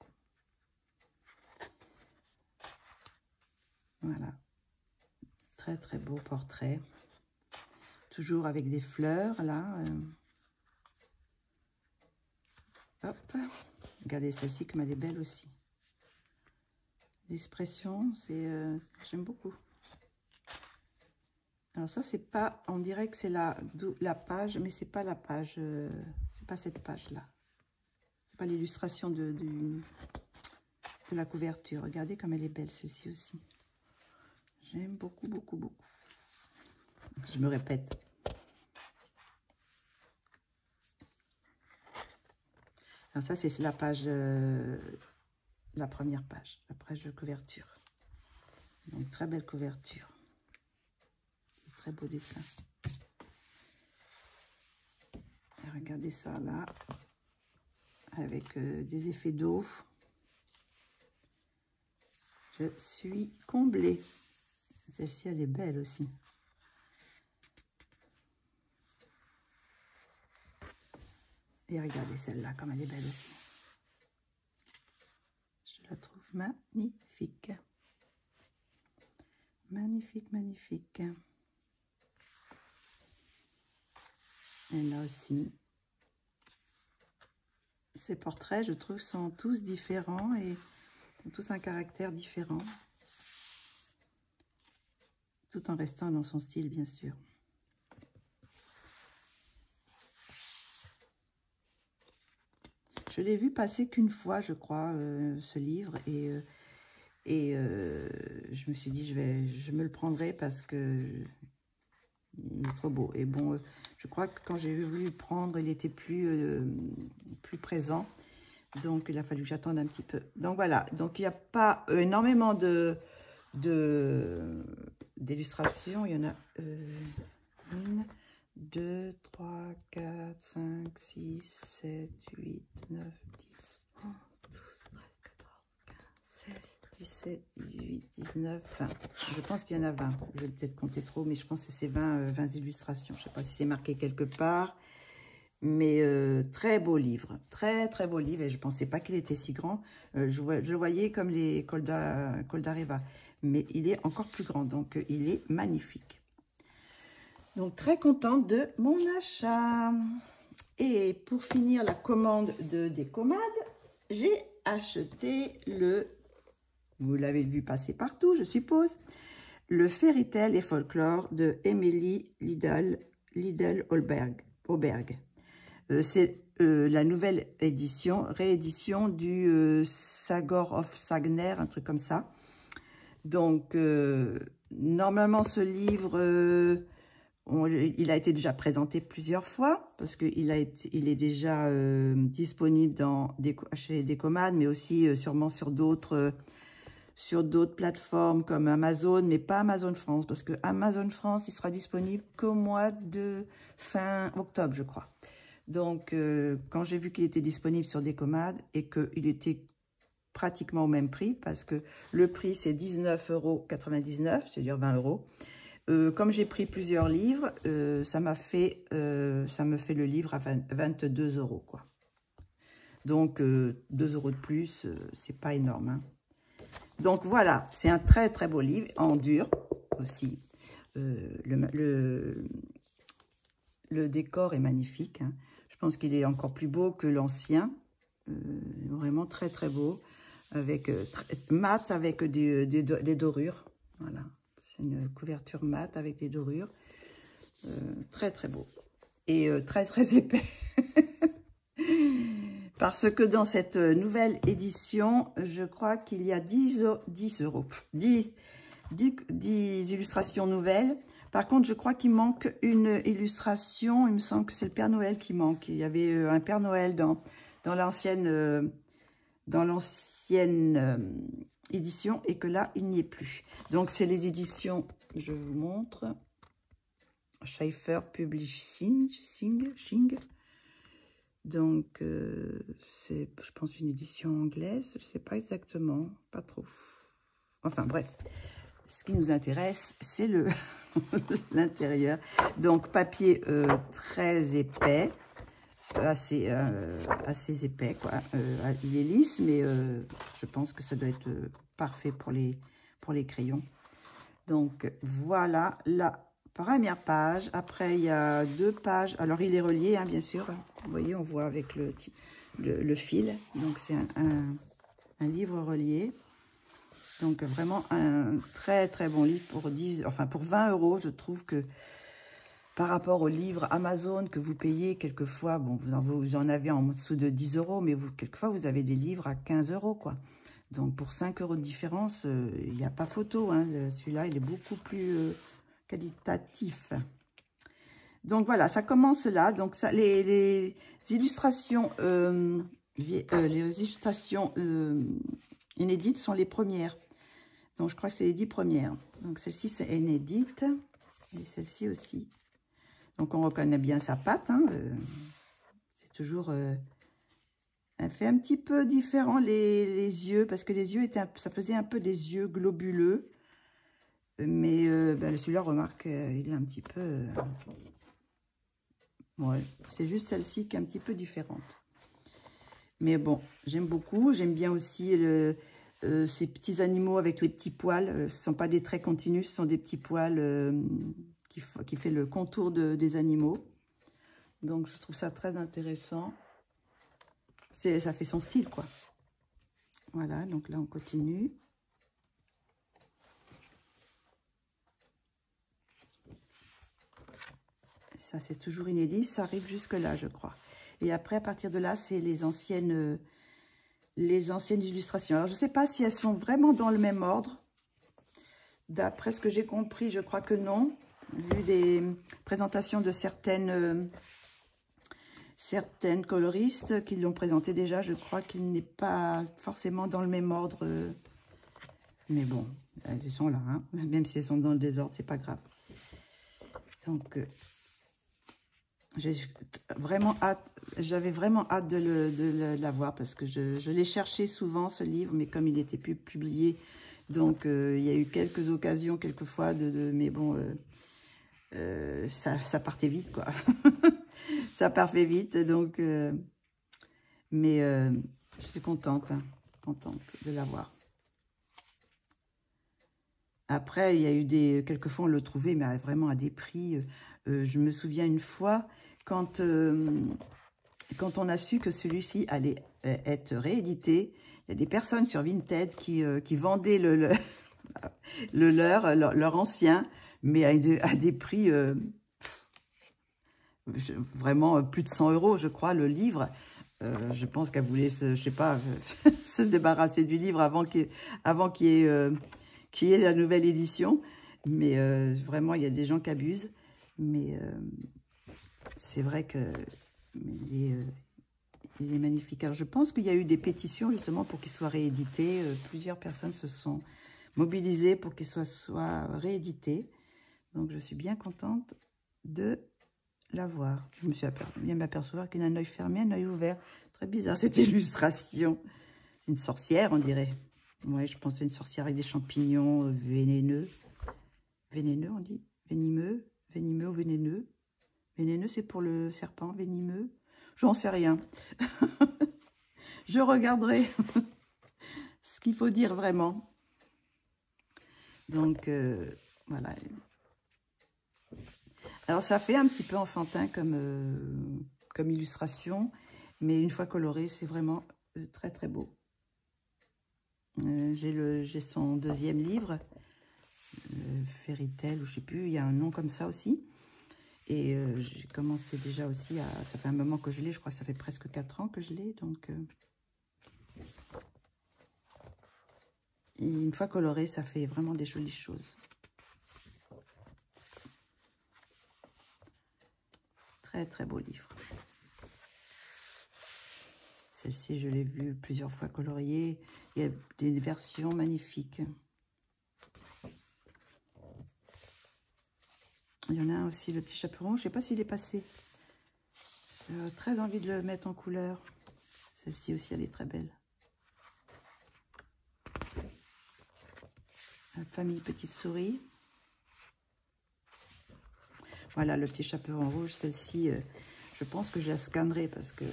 Voilà. Très, très beau portrait. Toujours avec des fleurs, là. Hop. Regardez celle-ci, comme elle est belle aussi. L'expression, c'est... j'aime beaucoup. Alors ça, c'est pas... On dirait que c'est la page, mais c'est pas la page... c'est pas cette page-là. C'est pas l'illustration de la couverture. Regardez comme elle est belle, celle-ci aussi. J'aime beaucoup, beaucoup, beaucoup. Je me répète. Alors ça, c'est la page, la première page de couverture. Donc, très belle couverture. Très beau dessin. Et regardez ça, là. Avec des effets d'eau. Je suis comblée. Celle-ci, elle est belle aussi. Et regardez celle-là, comme elle est belle aussi. Je la trouve magnifique. Magnifique, magnifique. Et là aussi. Ces portraits, je trouve, sont tous différents et ont tous un caractère différent. Tout en restant dans son style, bien sûr. Je l'ai vu passer qu'une fois, je crois, ce livre. Et je me suis dit, je me le prendrai parce que il est trop beau. Et bon, je crois que quand j'ai voulu le prendre, il était plus présent. Donc, il a fallu que j'attende un petit peu. Donc, voilà. Donc, il n'y a pas énormément d'illustrations. Il y en a 1, 2, 3, 4, 5, 6, 7, 8, 9, 10, 11, 12, 13, 14, 15, 16, 17, 18, 19, 20. Je pense qu'il y en a 20. Je vais peut-être compter trop, mais je pense que c'est 20 illustrations. Je ne sais pas si c'est marqué quelque part. Mais très beau livre. Très, très beau livre. Et je ne pensais pas qu'il était si grand. Je le voyais comme les Coldareva. Mais il est encore plus grand. Donc, il est magnifique. Donc, très contente de mon achat. Et pour finir la commande de Décomade, j'ai acheté vous l'avez vu passer partout, je suppose, le Fairy Tale et Folklore de Emily Lidl-Auberg. C'est la nouvelle réédition du Sagor of Sagner, un truc comme ça. Donc, normalement, ce livre, il a été déjà présenté plusieurs fois, parce qu'il est déjà disponible chez Décomade, mais aussi sûrement sur d'autres plateformes comme Amazon, mais pas Amazon France, parce que Amazon France, il sera disponible qu'au mois de fin octobre, je crois. Donc, quand j'ai vu qu'il était disponible sur Décomade et qu'il était pratiquement au même prix, parce que le prix, c'est 19,99 €, c'est-à-dire 20 €. Comme j'ai pris plusieurs livres, ça me fait le livre à 22 €, quoi. Donc, 2 € de plus, c'est pas énorme, hein. Donc, voilà, c'est un très, très beau livre, en dur aussi. Le décor est magnifique, hein. Je pense qu'il est encore plus beau que l'ancien. Vraiment très, très beau. Avec mat avec des dorures. Voilà. C'est une couverture mat avec des dorures. Très, très beau. Et très, très épais. Parce que dans cette nouvelle édition, je crois qu'il y a 10 illustrations nouvelles. Par contre, je crois qu'il manque une illustration. Il me semble que c'est le Père Noël qui manque. Il y avait un Père Noël dans l'ancienne édition et que là, il n'y est plus. Donc, c'est les éditions, je vous montre, Schaeffer Publishing. Donc, c'est, je pense, une édition anglaise. Je ne sais pas exactement, pas trop. Enfin, bref. Ce qui nous intéresse, c'est l'intérieur. Donc, papier très épais. Assez épais, quoi. Il est lisse, mais je pense que ça doit être parfait pour les crayons. Donc, voilà la première page. Après, il y a 2 pages. Alors, il est relié, hein, bien sûr. Vous voyez, on voit avec le fil. Donc, c'est un livre relié. Donc, vraiment un très, très bon livre pour 20 €. Je trouve que par rapport aux livres Amazon que vous payez quelquefois, bon, vous en avez en dessous de 10 €, mais quelquefois, vous avez des livres à 15 €, quoi. Donc, pour 5 € de différence, il n'y a pas photo, hein. Celui-là, il est beaucoup plus qualitatif. Donc, voilà, ça commence là. Donc, ça, les illustrations, inédites sont les premières. Donc, je crois que c'est les 10 premières. Donc, celle-ci, c'est inédite. Et celle-ci aussi. Donc, on reconnaît bien sa patte, hein. C'est toujours... elle fait un petit peu différent les yeux, parce que les yeux, ça faisait un peu des yeux globuleux. Mais celui-là, remarque, il est un petit peu... ouais, c'est juste celle-ci qui est un petit peu différente. Mais bon, j'aime beaucoup. J'aime bien aussi ces petits animaux avec les petits poils. Ce ne sont pas des traits continus, ce sont des petits poils... qui fait le contour des animaux. Donc, je trouve ça très intéressant. Ça fait son style, quoi. Voilà, donc là, on continue. Ça, c'est toujours inédit. Ça arrive jusque-là, je crois. Et après, à partir de là, c'est les anciennes illustrations. Alors, je ne sais pas si elles sont vraiment dans le même ordre. D'après ce que j'ai compris, je crois que non. Vu des présentations de certaines coloristes qui l'ont présenté déjà, je crois qu'il n'est pas forcément dans le même ordre. Mais bon, elles sont là, hein. Même si elles sont dans le désordre, c'est pas grave. Donc, j'avais vraiment hâte de l'avoir parce que je l'ai cherché souvent, ce livre, mais comme il n'était plus publié Donc, il y a eu quelques occasions, quelquefois, mais bon, ça partait vite, quoi. Ça partait vite, donc... mais je suis contente, hein, contente de l'avoir. Après, il y a eu quelquefois, on le trouvait, mais vraiment à des prix. Je me souviens une fois, quand on a su que celui-ci allait être réédité, il y a des personnes sur Vinted qui vendaient leur ancien, mais à des prix vraiment plus de 100 €, je crois, le livre. Je pense qu'elle voulait, je sais pas, se débarrasser du livre avant qu'il y ait la nouvelle édition. Mais vraiment, il y a des gens qui abusent. Mais c'est vrai que il est magnifique. Alors, je pense qu'il y a eu des pétitions justement pour qu'il soit réédité. Plusieurs personnes se sont mobilisées pour qu'il soit réédité. Donc, je suis bien contente de l'avoir. Je me suis bien m'apercevoir qu'il a un œil fermé, un œil ouvert. Très bizarre cette illustration. C'est une sorcière, on dirait. Ouais, je pense que c'est une sorcière avec des champignons vénéneux. Vénéneux, on dit? Venimeux? Venimeux ou vénéneux? Vénéneux, c'est pour le serpent. Venimeux? J'en sais rien. Je regarderai ce qu'il faut dire vraiment. Donc, voilà. Alors, ça fait un petit peu enfantin comme illustration, mais une fois coloré, c'est vraiment très, très beau. J'ai son deuxième livre, Fairy Tail, ou je sais plus, il y a un nom comme ça aussi. Et j'ai commencé déjà aussi ça fait un moment que je l'ai, je crois que ça fait presque 4 ans que je l'ai, donc... et une fois coloré, ça fait vraiment des jolies choses. Très, très beau livre. Celle-ci, je l'ai vue plusieurs fois coloriée. Il y a des versions magnifiques. Il y en a un aussi, le petit chaperon. Je ne sais pas s'il est passé. J'ai très envie de le mettre en couleur. Celle-ci aussi, elle est très belle. La famille Petite Souris. Voilà, le petit chaperon rouge. Celle-ci, je pense que je la scannerai parce que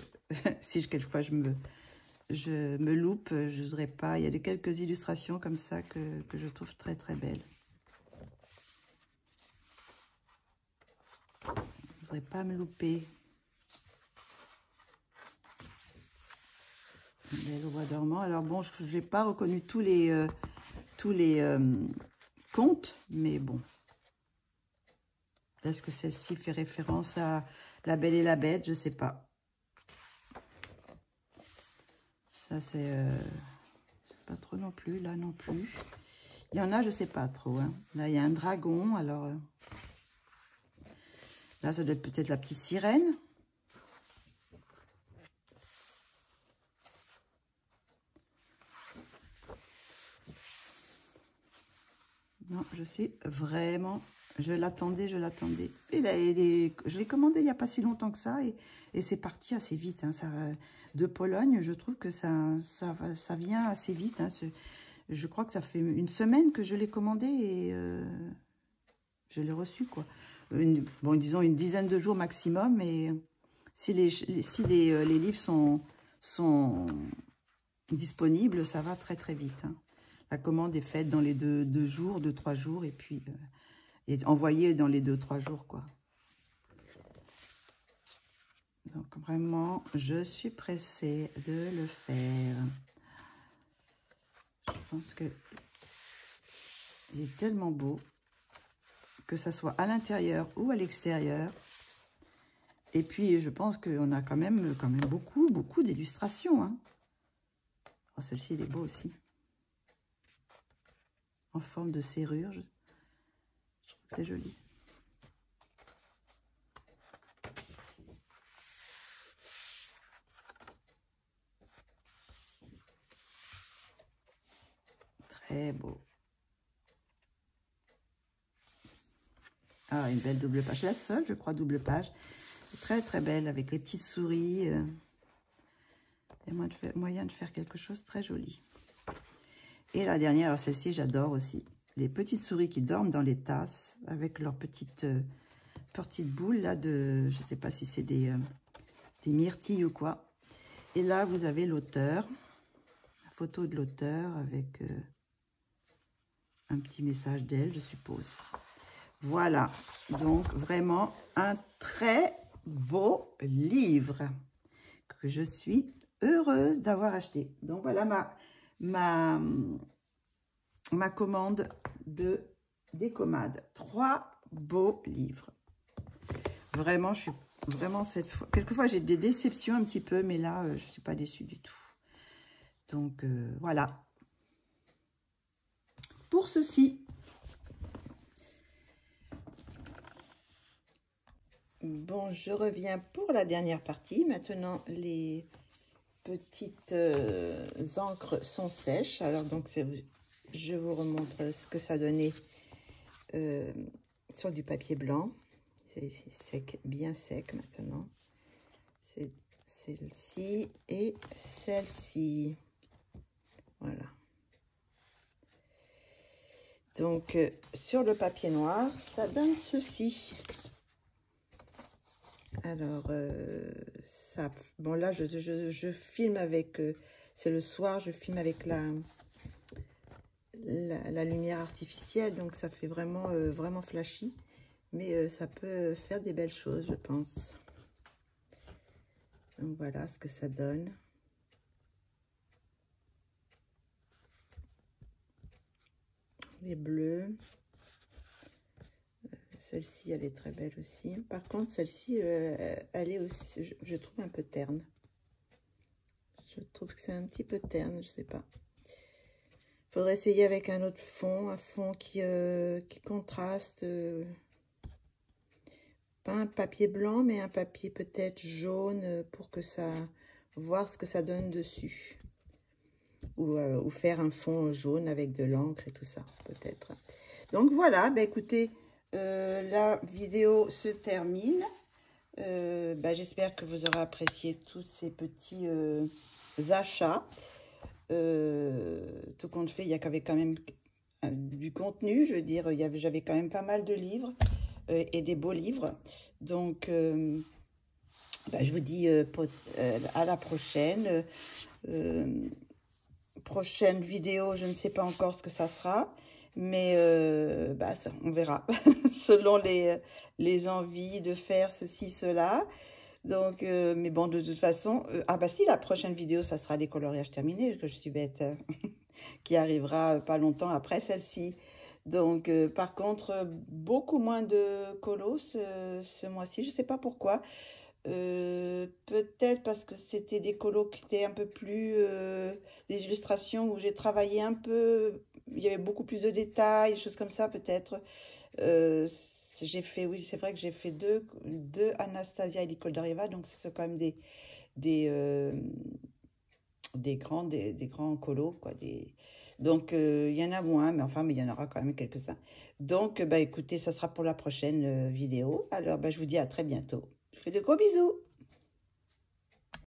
si quelquefois je me loupe, je ne voudrais pas. Il y a quelques illustrations comme ça que je trouve très, très belles. Je ne voudrais pas me louper. Le roi dormant. Alors bon, je n'ai pas reconnu tous les contes, mais bon. Est-ce que celle-ci fait référence à La Belle et la Bête? Je ne sais pas. Ça, c'est pas trop non plus, là non plus. Il y en a, je ne sais pas trop. Hein. Là, il y a un dragon, alors... là, ça doit être peut-être la petite sirène. Non, je sais vraiment... je l'attendais. Et là, je l'ai commandé il n'y a pas si longtemps que ça. Et c'est parti assez vite. Hein, de Pologne, je trouve que ça vient assez vite. Hein, je crois que ça fait une semaine que je l'ai commandé et je l'ai reçu, quoi. Bon, disons une dizaine de jours maximum. Et si les livres sont disponibles, ça va très, très vite. Hein. La commande est faite dans les 2-3 jours. Et puis... et envoyé dans les 2-3 jours, quoi. Donc, vraiment, je suis pressée de le faire. Je pense que il est tellement beau, que ça soit à l'intérieur ou à l'extérieur. Et puis, je pense qu'on a quand même beaucoup d'illustrations. Hein. Oh, celle-ci, elle est beau aussi. En forme de serrure. Je trouve que c'est joli. Très beau. Ah, une belle double page. C'est la seule, je crois, double page. Très, très belle, avec les petites souris. Il y a moyen de faire quelque chose de très joli. Et la dernière, alors celle-ci, j'adore aussi. Les petites souris qui dorment dans les tasses avec leurs petites boules là de... Je ne sais pas si c'est des myrtilles ou quoi. Et là, vous avez l'auteur. La photo de l'auteur avec un petit message d'elle, je suppose. Voilà. Donc, vraiment un très beau livre que je suis heureuse d'avoir acheté. Donc, voilà ma commande de Décomade. 3 beaux livres. Vraiment, je suis vraiment cette fois... Quelquefois, j'ai des déceptions un petit peu, mais là, je ne suis pas déçue du tout. Donc, voilà. Pour ceci. Bon, je reviens pour la dernière partie. Maintenant, les petites encres sont sèches. Alors, donc, je vous remontre ce que ça donnait sur du papier blanc. C'est sec, bien sec maintenant. C'est celle-ci et celle-ci. Voilà. Donc, sur le papier noir, ça donne ceci. Alors, ça, bon là, je filme avec, c'est le soir, je filme avec la lumière artificielle, donc ça fait vraiment, vraiment flashy. Mais ça peut faire des belles choses, je pense. Donc voilà ce que ça donne. Les bleus. Celle-ci, elle est très belle aussi. Par contre, celle-ci, elle est aussi, je trouve un peu terne. Je trouve que c'est un petit peu terne, je sais pas. Faudrait essayer avec un autre fond, un fond qui contraste. Pas un papier blanc, mais un papier peut-être jaune pour que ça... voir ce que ça donne dessus. Ou faire un fond jaune avec de l'encre et tout ça, peut-être. Donc voilà, bah écoutez... la vidéo se termine. J'espère que vous aurez apprécié tous ces petits achats. Tout compte fait, il y avait quand même du contenu. Je veux dire, j'avais quand même pas mal de livres et des beaux livres. Donc, je vous dis à la prochaine. Prochaine vidéo, je ne sais pas encore ce que ça sera. Mais on verra selon les envies de faire ceci, cela. Donc, mais bon, de toute façon, si, la prochaine vidéo, ça sera les coloriages terminés, que je suis bête, qui arrivera pas longtemps après celle-ci. Donc, par contre, beaucoup moins de colos ce mois-ci, je sais pas pourquoi. Peut-être parce que c'était des colos qui étaient un peu plus des illustrations où j'ai travaillé un peu, il y avait beaucoup plus de détails, des choses comme ça peut-être. J'ai fait, oui, c'est vrai que j'ai fait deux Anastasia et Nicole Dariva, donc ce sont quand même des grands colos, quoi. Donc il y en a moins, mais enfin, mais il y en aura quand même quelques-uns. Donc, écoutez, ça sera pour la prochaine vidéo. Alors, je vous dis à très bientôt. Je vous fais de gros bisous.